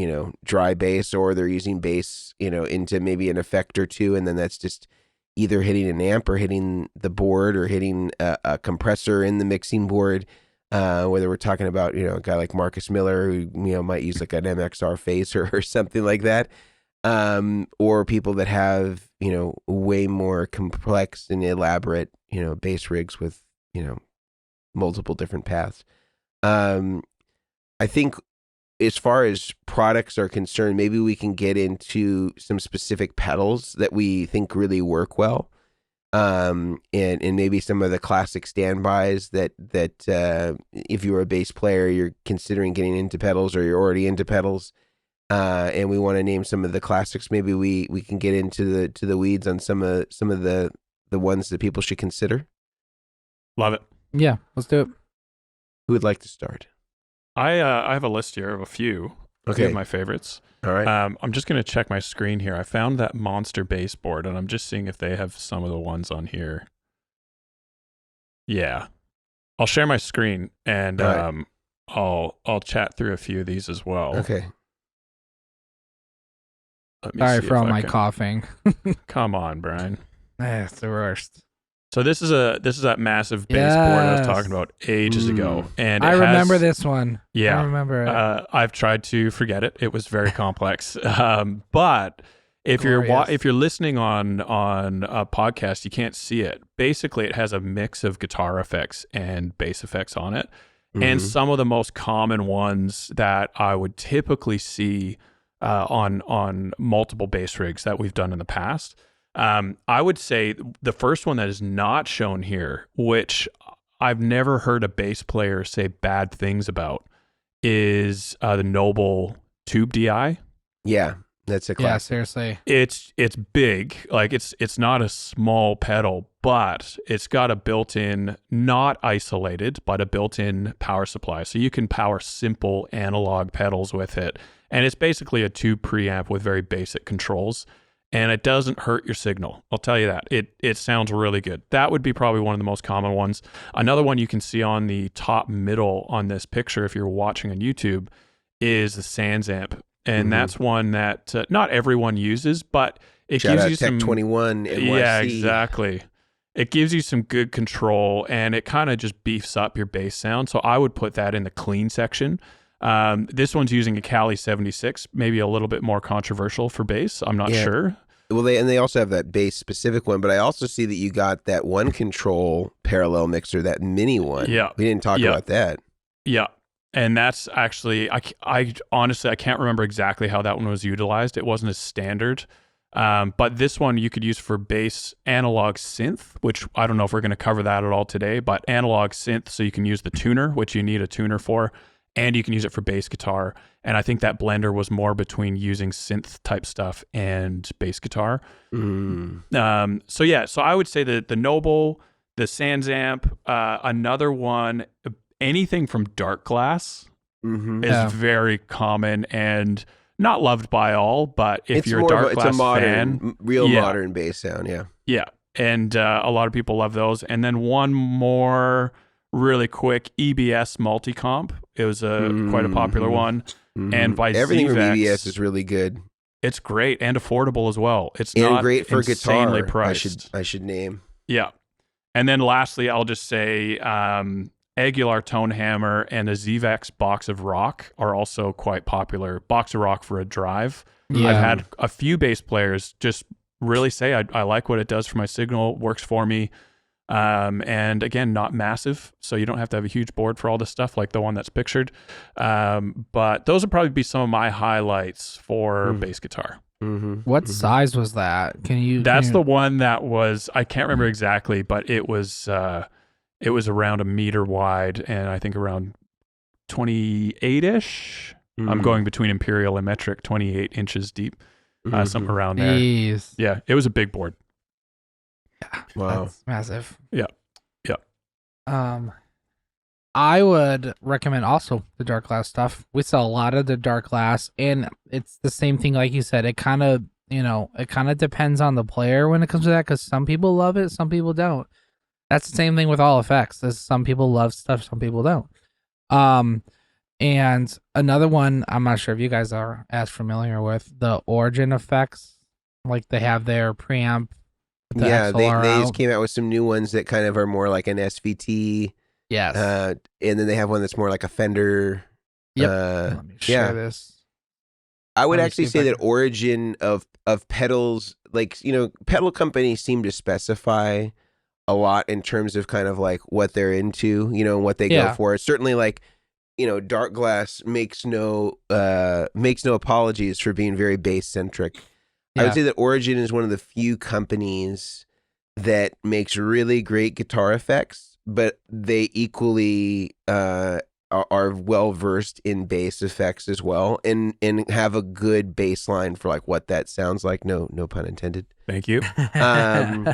dry bass, or they're using bass into maybe an effect or two, and then that's just either hitting an amp or hitting the board or hitting a compressor in the mixing board, whether we're talking about a guy like Marcus Miller, who might use like an MXR phaser or something like that, or people that have way more complex and elaborate bass rigs with multiple different paths. I think as far as products are concerned, maybe we can get into some specific pedals that we think really work well. And maybe some of the classic standbys that if you're a bass player, you're considering getting into pedals, or you're already into pedals, and we want to name some of the classics. Maybe we can get into the weeds on some of the ones that people should consider. Love it. Yeah, let's do it. Who would like to start? I have a list here of a few of my favorites. All right. I'm just going to check my screen here. I found that Monster Baseboard, and I'm just seeing if they have some of the ones on here. Yeah. I'll share my screen, and right. I'll chat through a few of these as well. Okay. Sorry for all my coughing. Come on, Brian. It's the worst. So this is that massive baseboard I was talking about ages ago, and I remember this one. Yeah, I remember it. I've tried to forget it. It was very complex. But if you're listening on a podcast, you can't see it. Basically, it has a mix of guitar effects and bass effects on it, and some of the most common ones that I would typically see on multiple bass rigs that we've done in the past. I would say the first one that is not shown here, which I've never heard a bass player say bad things about, is the Noble Tube DI. Yeah, that's a classic. Yeah, seriously. It's big. Like it's not a small pedal, but it's got a built-in, not isolated, but a built-in power supply. So you can power simple analog pedals with it. And it's basically a tube preamp with very basic controls. And it doesn't hurt your signal. I'll tell you that. It sounds really good. That would be probably one of the most common ones. Another one you can see on the top middle on this picture, if you're watching on YouTube, is the Sans amp. And that's one that not everyone uses, but it gives you some... Tech 21 NYC. Yeah, exactly. It gives you some good control, and it kind of just beefs up your bass sound. So I would put that in the clean section. This one's using a Cali 76, maybe a little bit more controversial for bass. I'm not sure. Well, they also have that bass specific one, but I also see that you got that one control parallel mixer, that mini one. Yeah. We didn't talk about that. Yeah. And that's actually, I honestly, I can't remember exactly how that one was utilized. It wasn't as standard. But this one you could use for bass analog synth, which I don't know if we're going to cover that at all today, but analog synth. So you can use the tuner, which you need a tuner for, and you can use it for bass guitar. And I think that blender was more between using synth type stuff and bass guitar. So yeah, so I would say that the Noble, the Sans amp, another one, anything from Dark Glass is very common and not loved by all, but if you're a Dark Glass fan, modern bass sound, yeah, and a lot of people love those. And then one more really quick, EBS Multicomp. It was quite a popular one, and by everything from ZVEX, EBS is really good. It's great and affordable as well. It's and not great for insanely guitar. priced. I should name. Yeah, and then lastly, I'll just say Aguilar Tone Hammer and the ZVEX Box of Rock are also quite popular. Box of Rock for a drive. Yeah. I've had a few bass players just really say, I like what it does for my signal, works for me. And again, not massive, so you don't have to have a huge board for all this stuff like the one that's pictured. But those would probably be some of my highlights for bass guitar. What size was that? That's the one that was, I can't remember exactly, but it was around a meter wide and I think around 28-ish. I'm going between imperial and metric, 28 inches deep, something around there. Jeez. Yeah, it was a big board. Yeah, wow, that's massive. Yeah. I would recommend also the Dark Glass stuff. We sell a lot of the Dark Glass, and it's the same thing, like you said. It kind of, depends on the player when it comes to that, because some people love it, some people don't. That's the same thing with all effects. Some people love stuff, some people don't. And another one, I'm not sure if you guys are as familiar with the Origin effects. Like they have their preamp. They just came out with some new ones that kind of are more like an SVT. Yes. And then they have one that's more like a Fender. Yep. Let me share this. I would actually say that origin of pedals, like, pedal companies seem to specify a lot in terms of kind of like what they're into, what they go for. Certainly like, Dark Glass makes no apologies for being very bass centric. I would say that Origin is one of the few companies that makes really great guitar effects, but they equally are well versed in bass effects as well, and have a good bass line for like what that sounds like. No pun intended. Thank you. And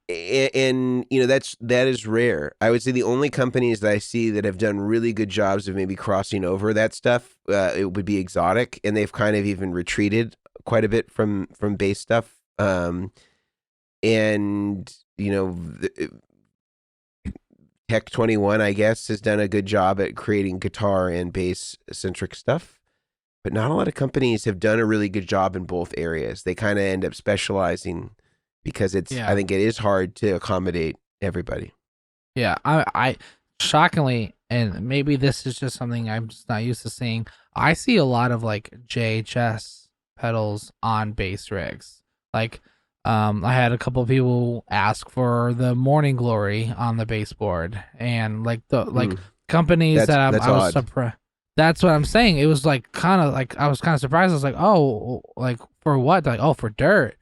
that is rare. I would say the only companies that I see that have done really good jobs of maybe crossing over that stuff, it would be Exotic, and they've kind of even retreated quite a bit from bass stuff. Tech 21, I guess, has done a good job at creating guitar and bass centric stuff, but not a lot of companies have done a really good job in both areas. They kind of end up specializing because I think it is hard to accommodate everybody. Yeah, I shockingly, and maybe this is just something I'm just not used to seeing, I see a lot of like JHS pedals on bass rigs. Like, I had a couple of people ask for the Morning Glory on the baseboard, and like companies I was surprised. That's what I'm saying. It was like kind of like I was kind of surprised. I was like, oh, like for what? Like, oh, for dirt.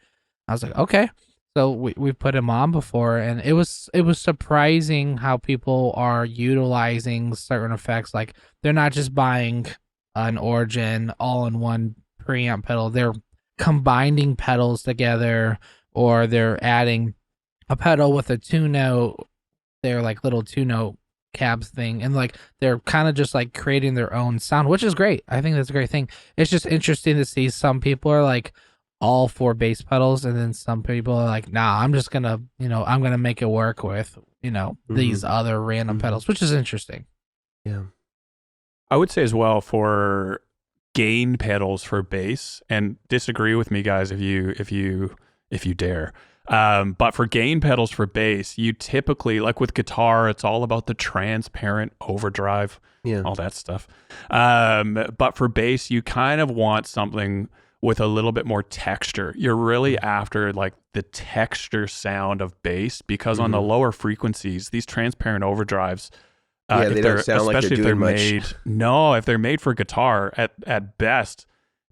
I was like, okay. So we put him on before, and it was surprising how people are utilizing certain effects. Like they're not just buying an Origin all-in-one preamp pedal. They're combining pedals together, or they're adding a pedal with a two note, they're like little two note cabs thing, and like they're kind of just like creating their own sound, which is great. I think that's a great thing. It's just interesting to see some people are like all for bass pedals, and then some people are like, nah, I'm just gonna, I'm gonna make it work with, these other random pedals, which is interesting. Yeah. I would say as well for gain pedals for bass, and disagree with me, guys, if you dare. But for gain pedals for bass, you typically, like with guitar, it's all about the transparent overdrive, all that stuff. But for bass, you kind of want something with a little bit more texture. You're really after like the texture sound of bass, because on the lower frequencies, these transparent overdrives, they don't sound like they're doing much. If they're made for guitar, at best,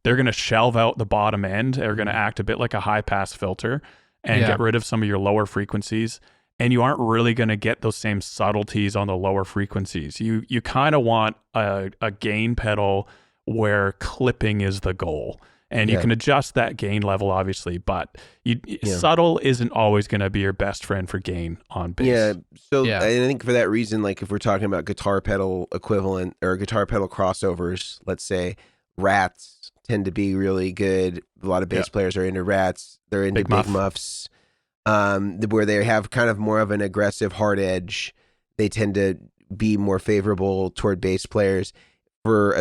they're going to shelve out the bottom end. They're going to act a bit like a high pass filter and get rid of some of your lower frequencies. And you aren't really going to get those same subtleties on the lower frequencies. You kind of want a gain pedal where clipping is the goal. And you can adjust that gain level, obviously, but subtle isn't always going to be your best friend for gain on bass. Yeah, so I think for that reason, like if we're talking about guitar pedal equivalent or guitar pedal crossovers, let's say Rats tend to be really good. A lot of bass players are into Rats. They're into big muffs, where they have kind of more of an aggressive hard edge. They tend to be more favorable toward bass players. For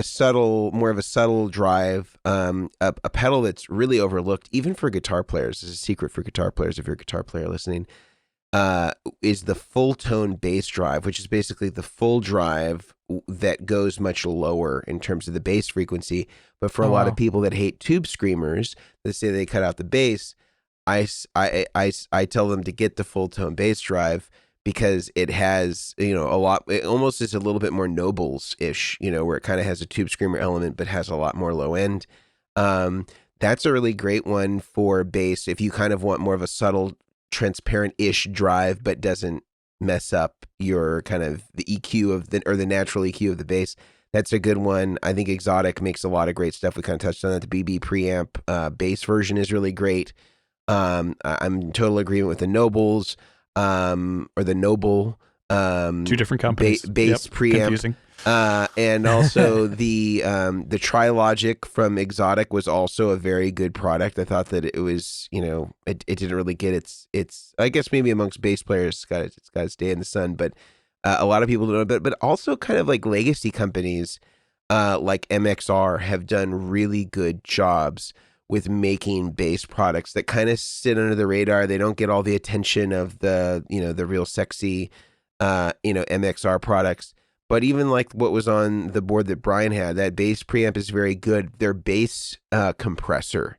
more of a subtle drive, a pedal that's really overlooked, even for guitar players, this is a secret for guitar players if you're a guitar player listening, is the full tone bass drive, which is basically the full drive that goes much lower in terms of the bass frequency. But for a lot of people that hate tube screamers, that say they cut out the bass, I tell them to get the full tone bass drive, because it has, a lot, it almost is a little bit more Nobles-ish, where it kind of has a tube screamer element, but has a lot more low end. That's a really great one for bass if you kind of want more of a subtle, transparent-ish drive, but doesn't mess up your kind of the EQ or the natural EQ of the bass. That's a good one. I think Exotic makes a lot of great stuff. We kind of touched on that. The BB preamp bass version is really great. I'm in total agreement with the Nobles. Or the Noble, two different companies, bass preamp, confusing. And also the Trilogic from Exotic was also a very good product. I thought that it was, it didn't really get its I guess maybe amongst bass players it's got its day in the sun, but a lot of people don't know, but also kind of like legacy companies like MXR have done really good jobs with making bass products that kind of sit under the radar. They don't get all the attention of the real sexy, MXR products. But even like what was on the board that Brian had, that bass preamp is very good. Their bass compressor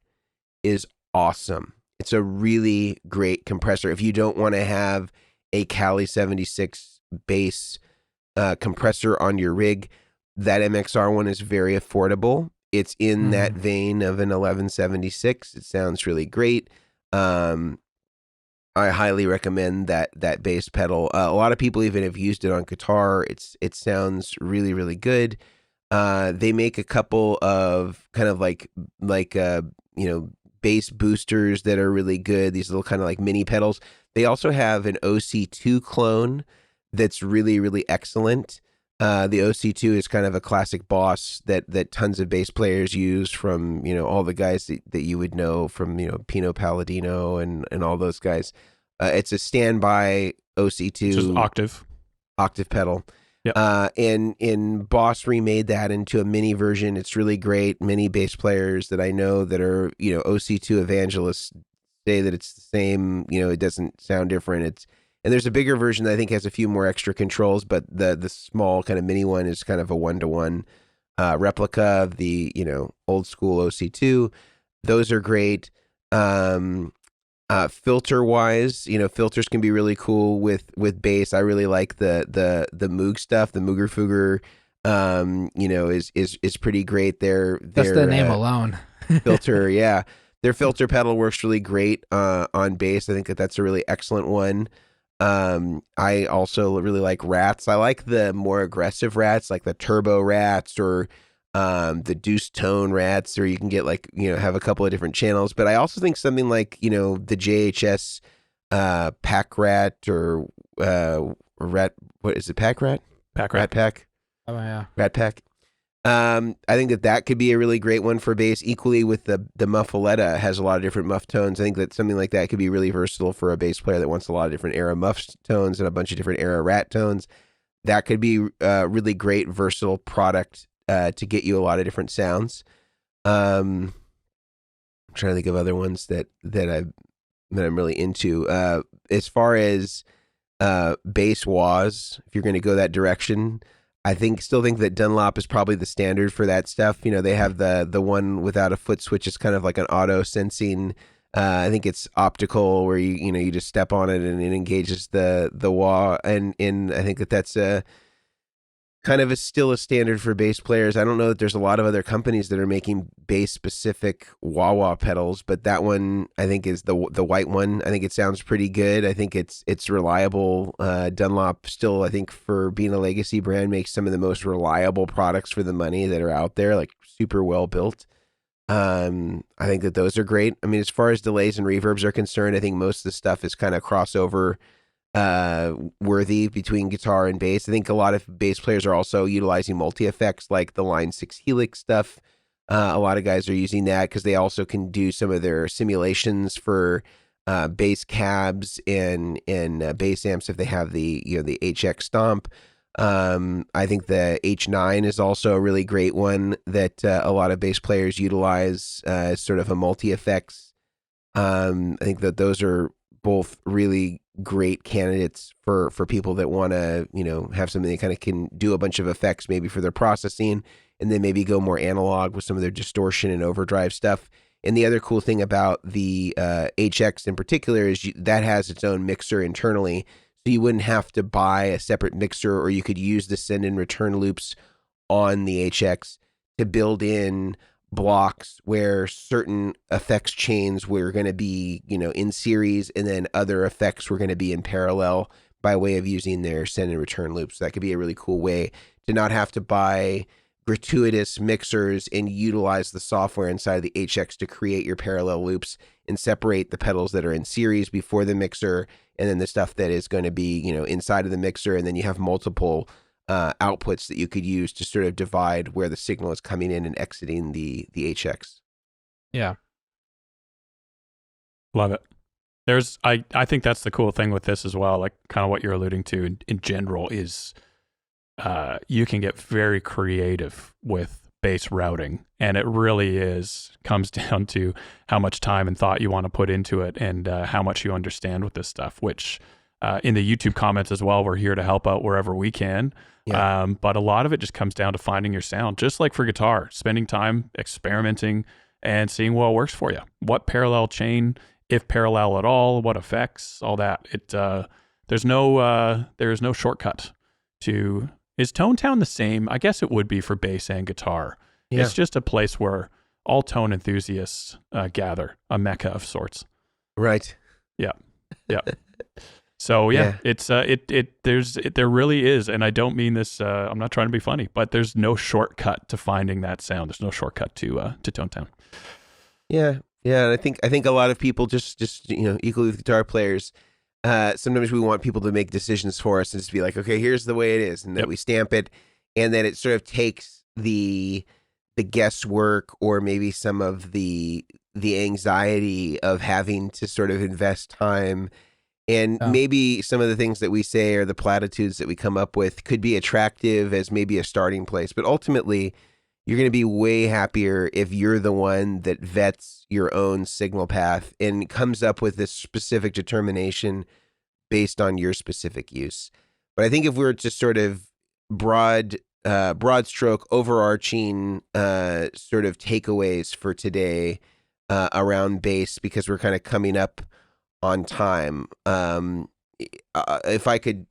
is awesome. It's a really great compressor. If you don't want to have a Cali 76 bass compressor on your rig, that MXR one is very affordable. It's in that vein of an 1176. It sounds really great. I highly recommend that bass pedal. A lot of people even have used it on guitar. It sounds really, really good. They make a couple of kind of like bass boosters that are really good. These little kind of like mini pedals. They also have an OC2 clone that's really, really excellent. The OC2 is kind of a classic Boss that tons of bass players use, from, all the guys that you would know from, Pino Palladino and all those guys. It's a standby OC2. Just octave pedal. Yep. And Boss remade that into a mini version. It's really great. Many bass players that I know that are, OC2 evangelists say that it's the same, it doesn't sound different. And there's a bigger version that I think has a few more extra controls, but the small kind of mini one is kind of a 1-to-1 replica of the, old school OC2. Those are great. Filter wise, filters can be really cool with bass. I really like the Moog stuff. The Mooger Fooger, is pretty great. Just the name alone. Filter, yeah. Their filter pedal works really great on bass. I think that's a really excellent one. I also really like Rats. I like the more aggressive Rats, like the Turbo Rats or the Deuce Tone Rats, or you can get like, have a couple of different channels. But I also think something like, the JHS Pack Rat or Rat. What is it? Pack Rat? Pack Rat rat. Pack. Oh yeah. Rat Pack. I think that could be a really great one for bass. Equally with the Muffaletta has a lot of different muff tones. I think that something like that could be really versatile for a bass player that wants a lot of different era muff tones and a bunch of different era rat tones. That could be a really great versatile product to get you a lot of different sounds. I'm trying to think of other ones that I'm really into. As far as bass wahs, if you're going to go that direction, I still think that Dunlop is probably the standard for that stuff. You know, they have the one without a foot switch. It's kind of like an auto sensing. I think it's optical, where you just step on it and it engages the wah. And I think that's a kind of still a standard for bass players. I don't know that there's a lot of other companies that are making bass specific wah pedals, but that one I think is the white one. I think it sounds pretty good. I think it's reliable. Dunlop still, I think, for being a legacy brand, makes some of the most reliable products for the money that are out there, like super well built. I think that those are great. I mean, as far as delays and reverbs are concerned, I think most of the stuff is kind of crossover worthy between guitar and bass. I think a lot of bass players are also utilizing multi-effects like the Line 6 Helix stuff. A lot of guys are using that because they also can do some of their simulations for bass cabs and bass amps if they have the HX Stomp. I think the H9 is also a really great one that a lot of bass players utilize as sort of a multi-effects. I think that those are both really great candidates for people that want to, have something that kind of can do a bunch of effects maybe for their processing, and then maybe go more analog with some of their distortion and overdrive stuff. And the other cool thing about the HX in particular is that has its own mixer internally. So you wouldn't have to buy a separate mixer, or you could use the send and return loops on the HX to build in blocks where certain effects chains were going to be, in series, and then other effects were going to be in parallel by way of using their send and return loops. So that could be a really cool way to not have to buy gratuitous mixers and utilize the software inside of the HX to create your parallel loops and separate the pedals that are in series before the mixer, and then the stuff that is going to be, inside of the mixer. And then you have multiple outputs that you could use to sort of divide where the signal is coming in and exiting the HX. Yeah. Love it. I think that's the cool thing with this as well, like kind of what you're alluding to in general is you can get very creative with bass routing, and it really comes down to how much time and thought you want to put into it, and how much you understand with this stuff, which in the YouTube comments as well, we're here to help out wherever we can. Yeah. But a lot of it just comes down to finding your sound, just like for guitar, spending time experimenting and seeing what works for you. What parallel chain, if parallel at all, what effects, all that. There's no shortcut to. Is Tone Town the same? I guess it would be for bass and guitar. Yeah. It's just a place where all tone enthusiasts gather, a mecca of sorts. Right. Yeah. Yeah. So yeah. It's there really is, and I don't mean this. I'm not trying to be funny, but there's no shortcut to finding that sound. There's no shortcut to Tone Town. Yeah. And I think a lot of people just equally with guitar players. Sometimes we want people to make decisions for us and just be like, okay, here's the way it is, and that we stamp it, and then it sort of takes the guesswork, or maybe some of the anxiety of having to sort of invest time. And maybe some of the things that we say, or the platitudes that we come up with, could be attractive as maybe a starting place. But ultimately, you're going to be way happier if you're the one that vets your own signal path and comes up with this specific determination based on your specific use. But I think if we were to sort of broad stroke, overarching sort of takeaways for today around bass, because we're kind of coming up on time. If I could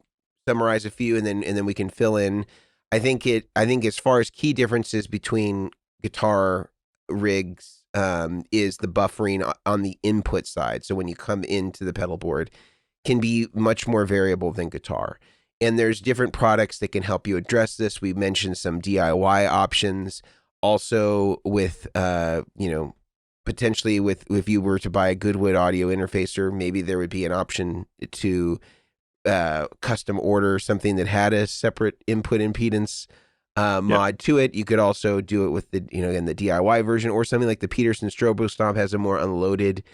summarize a few, and then we can fill in. I think as far as key differences between guitar rigs is the buffering on the input side. So when you come into the pedal board, can be much more variable than guitar. And there's different products that can help you address this. We mentioned some DIY options. Also with potentially with if you were to buy a Goodwood audio interfacer, maybe there would be an option to custom order something that had a separate input impedance mod to it. You could also do it with the in the DIY version, or something like the Peterson Strobo Stomp has a more unloaded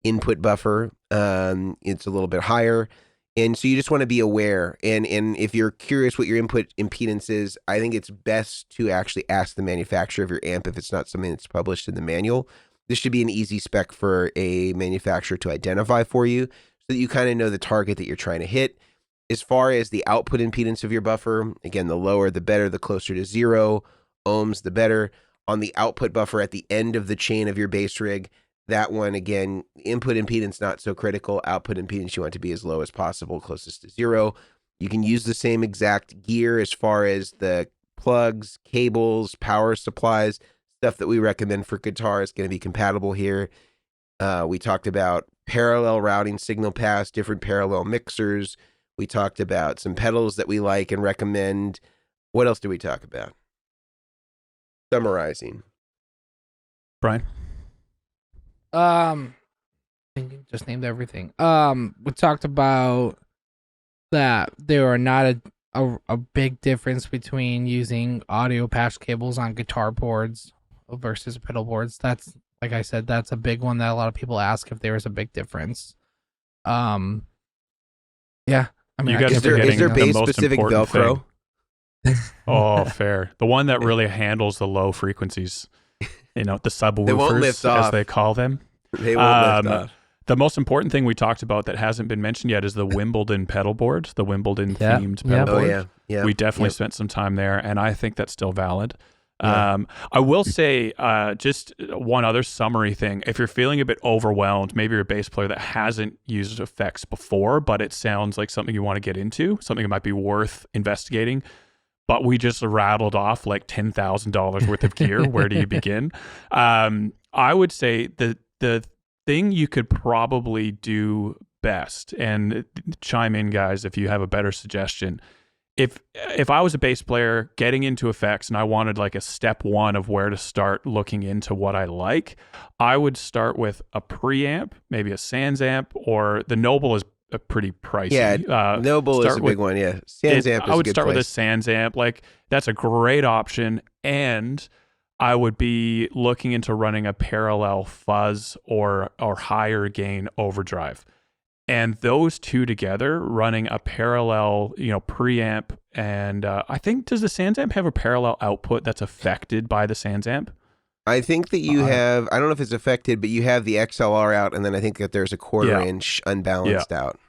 input buffer. It's a little bit higher. And so you just want to be aware. And if you're curious what your input impedance is, I think it's best to actually ask the manufacturer of your amp if it's not something that's published in the manual. This should be an easy spec for a manufacturer to identify for you so that you kind of know the target that you're trying to hit. As far as the output impedance of your buffer, again, the lower the better, the closer to 0 ohms, the better. On the output buffer at the end of the chain of your bass rig, that one, again, input impedance not so critical. Output impedance you want to be as low as possible, closest to 0. You can use the same exact gear as far as the plugs, cables, power supplies, stuff that we recommend for guitar is going to be compatible here. We talked about parallel routing signal paths, different parallel mixers. We talked about some pedals that we like and recommend. What else did we talk about? Summarizing. Brian? I think you just named everything. We talked about that there are not a big difference between using audio patch cables on guitar boards versus pedal boards. That's, like I said, that's a big one that a lot of people ask if there is a big difference. Yeah, I mean, You guys Is there the bass most specific important Velcro? Oh, fair. The one that really handles the low frequencies, the subwoofers, lift as off. they call them. They won't lift off. The most important thing we talked about that hasn't been mentioned yet is the Wimbledon pedalboard, the Wimbledon themed pedalboard. Oh, yeah. We definitely spent some time there, and I think that's still valid. Yeah. I will say just one other summary thing. If you're feeling a bit overwhelmed, maybe you're a bass player that hasn't used effects before, but it sounds like something you want to get into, something that might be worth investigating, but we just rattled off like $10,000 worth of gear. Where do you begin? I would say the thing you could probably do best, and chime in, guys, if you have a better suggestion. If I was a bass player getting into effects and I wanted like a step one of where to start looking into what I like, I would start with a preamp, maybe a Sans amp, or the Noble is a pretty pricey. Yeah, Noble is a big one. Yeah, Sans amp is a good place. I would start with a Sans amp. Like, that's a great option, and I would be looking into running a parallel fuzz or higher gain overdrive. And those two together, running a parallel, preamp, and I think, does the Sans amp have a parallel output that's affected by the Sans amp? I think that you have, I don't know if it's affected, but you have the XLR out, and then I think that there's a quarter inch unbalanced out.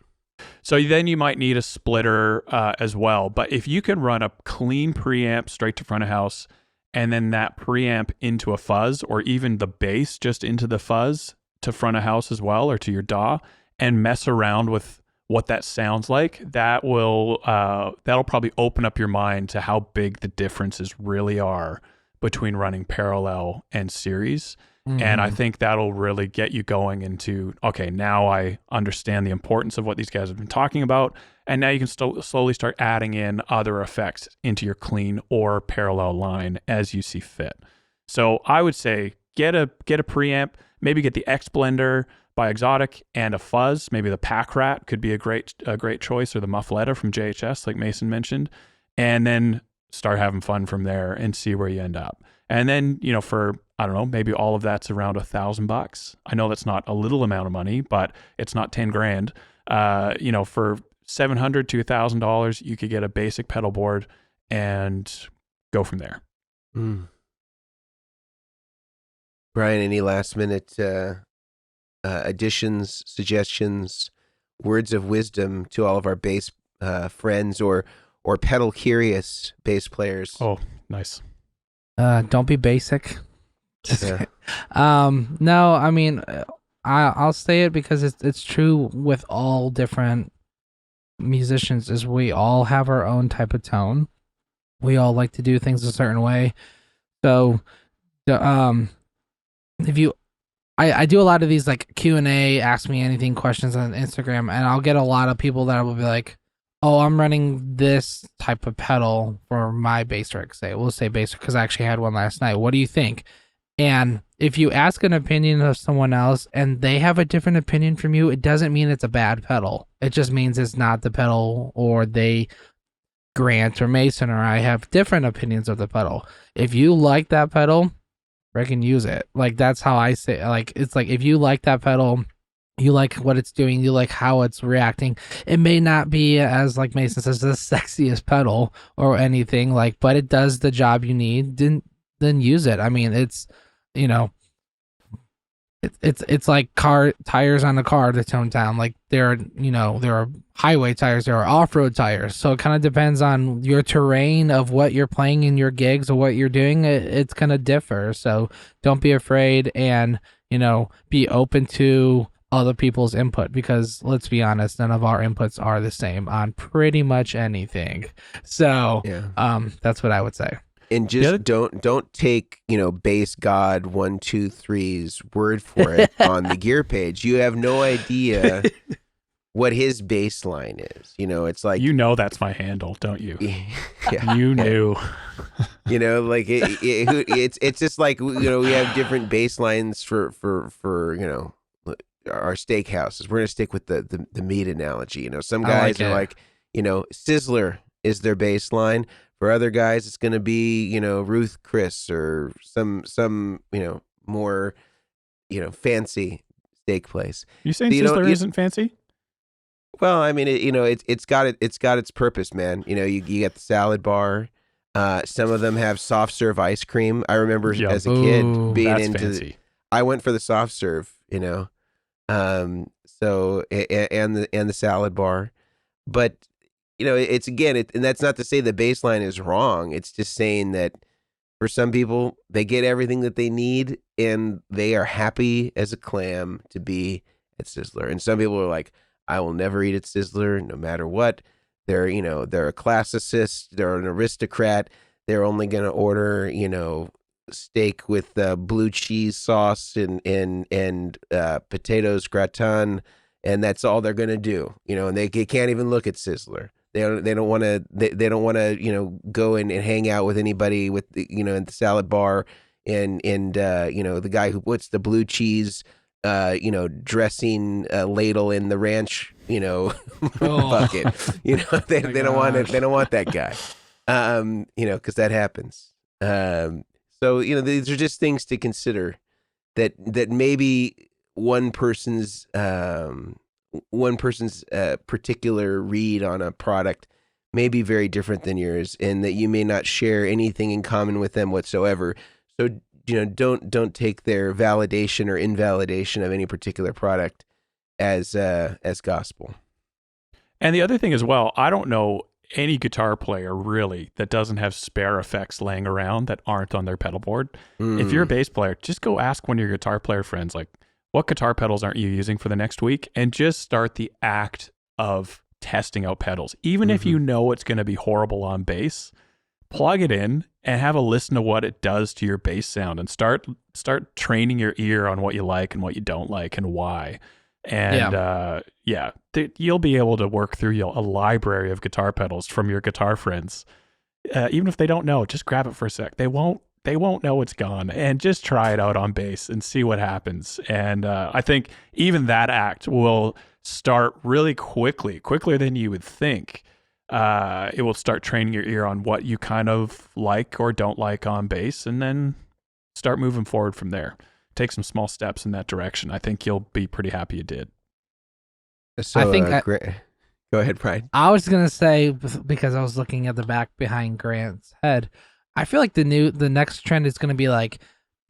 So then you might need a splitter as well. But if you can run a clean preamp straight to front of house, and then that preamp into a fuzz, or even the bass just into the fuzz to front of house as well, or to your DAW, and mess around with what that sounds like, that'll probably open up your mind to how big the differences really are between running parallel and series. Mm-hmm. And I think that'll really get you going into, okay, now I understand the importance of what these guys have been talking about, and now you can slowly start adding in other effects into your clean or parallel line as you see fit. So I would say get a preamp, maybe get the X Blender by Exotic, and a fuzz. Maybe the Pack Rat could be a great choice, or the Muffletta from JHS, like Mason mentioned, and then start having fun from there and see where you end up. And then, for, I don't know, maybe all of that's around $1,000. I know that's not a little amount of money, but it's not 10 grand. For $700 to $1,000, you could get a basic pedal board and go from there. Brian, any last minute additions, suggestions, words of wisdom to all of our bass friends or pedal curious bass players? Oh, nice. Don't be basic. Yeah. No, I mean, I'll say it because it's true with all different musicians. Is we all have our own type of tone. We all like to do things a certain way. So, if you, I do a lot of these like Q&A, ask me anything questions on Instagram, and I'll get a lot of people that will be like, oh, I'm running this type of pedal for my bass rig. We'll say bass, because I actually had one last night. What do you think? And if you ask an opinion of someone else and they have a different opinion from you, it doesn't mean it's a bad pedal. It just means it's not the pedal, or Grant or Mason or I have different opinions of the pedal. If you like that pedal, freaking use it. Like, that's how I say, like, it's like, if you like that pedal, you like what it's doing, you like how it's reacting. It may not be, as like Mason says, the sexiest pedal or anything, like, but it does the job you need, then use it. I mean, it's, it's like car tires on a car to tone down. Like, there are highway tires, there are off-road tires. So it kind of depends on your terrain of what you're playing in your gigs or what you're doing. It's going to differ. So don't be afraid, and, be open to other people's input, because let's be honest, none of our inputs are the same on pretty much anything. So that's what I would say. And just don't take, Bass God 123's word for it on the gear page. You have no idea what his baseline is. It's like, that's my handle, don't you? Yeah. You knew. Like it's just like, we have different baselines for our steakhouses. We're gonna stick with the meat analogy. Some guys are like, Sizzler is their baseline. For other guys, it's going to be, Ruth Chris or some more, fancy steak place. You saying Sizzler isn't fancy? Well, I mean, it's got its purpose, man. You get the salad bar. Some of them have soft serve ice cream. I remember as a kid being into fancy. I went for the soft serve, so and the salad bar, but. It's again, and that's not to say the baseline is wrong. It's just saying that for some people, they get everything that they need and they are happy as a clam to be at Sizzler. And some people are like, I will never eat at Sizzler no matter what. They're a classicist. They're an aristocrat. They're only going to order, steak with blue cheese sauce and potatoes gratin. And that's all they're going to do, and they can't even look at Sizzler. They don't want to go and hang out with anybody with in the salad bar and the guy who puts the blue cheese dressing ladle in the ranch bucket. They don't want that guy because that happens. So these are just things to consider that maybe one person's particular read on a product may be very different than yours, and that you may not share anything in common with them whatsoever. So, don't take their validation or invalidation of any particular product as gospel. And the other thing as well, I don't know any guitar player really that doesn't have spare effects laying around that aren't on their pedal board. If you're a bass player, just go ask one of your guitar player friends, like, what guitar pedals aren't you using for the next week? And just start the act of testing out pedals. Even if you know it's going to be horrible on bass, plug it in and have a listen to what it does to your bass sound, and start training your ear on what you like and what you don't like and why. And you'll be able to work through a library of guitar pedals from your guitar friends. Even if they don't know, just grab it for a sec. They won't know it's gone, and just try it out on bass and see what happens. And I think even that act will start really quicker than you would think. It will start training your ear on what you kind of like or don't like on bass, and then start moving forward from there. Take some small steps in that direction. I think you'll be pretty happy you did. So, I think go ahead, Pride. I was going to say, because I was looking at the back behind Grant's head, I feel like the next trend is going to be like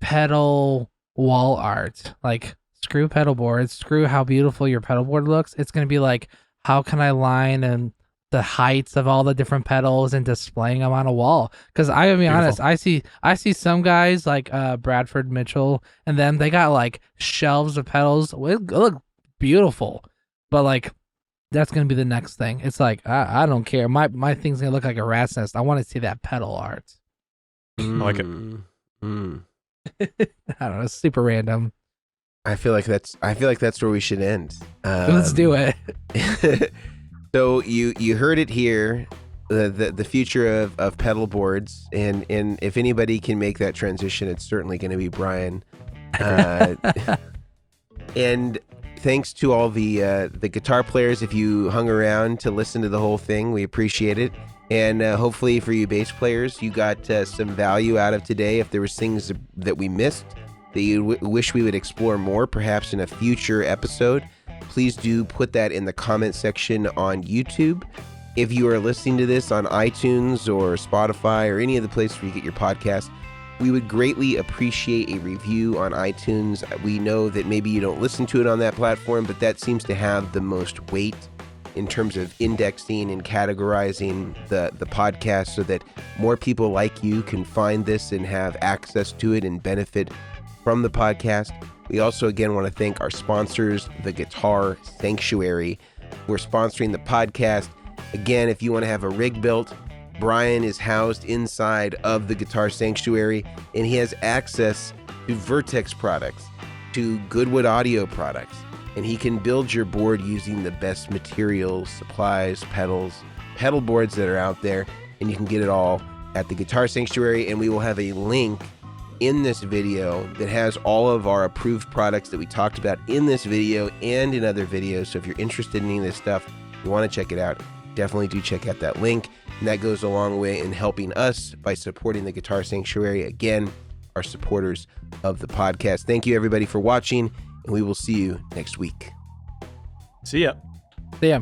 pedal wall art. Like, screw pedal boards, screw how beautiful your pedal board looks. It's going to be like, how can I line and the heights of all the different pedals and displaying them on a wall? Because I gotta be honest, I see some guys like Bradford Mitchell and them, they got like shelves of pedals. It look beautiful, but like, that's gonna be the next thing. It's like, I don't care. My thing's gonna look like a rat's nest. I want to see that pedal art. I like it. I don't know. It's super random. I feel like that's where we should end. Let's do it. So you heard it here. the future of pedal boards, and if anybody can make that transition, it's certainly going to be Brian. And thanks to all the guitar players. If you hung around to listen to the whole thing, we appreciate it. And hopefully for you bass players, you got some value out of today. If there was things that we missed that you wish we would explore more, perhaps in a future episode, please do put that in the comment section on YouTube. If you are listening to this on iTunes or Spotify or any of the places where you get your podcast, we would greatly appreciate a review on iTunes. We know that maybe you don't listen to it on that platform, but that seems to have the most weight in terms of indexing and categorizing the podcast so that more people like you can find this and have access to it and benefit from the podcast. We also, again, want to thank our sponsors, the Guitar Sanctuary. We're sponsoring the podcast. Again, if you want to have a rig built, Brian is housed inside of the Guitar Sanctuary, and he has access to Vertex products, to Goodwood audio products, and he can build your board using the best materials, supplies, pedals, pedal boards that are out there, and you can get it all at the Guitar Sanctuary. And we will have a link in this video that has all of our approved products that we talked about in this video and in other videos. So if you're interested in any of this stuff, you want to check it out, definitely do check out that link. And that goes a long way in helping us by supporting the Guitar Sanctuary. Again, our supporters of the podcast. Thank you, everybody, for watching, and we will see you next week. See ya. See ya.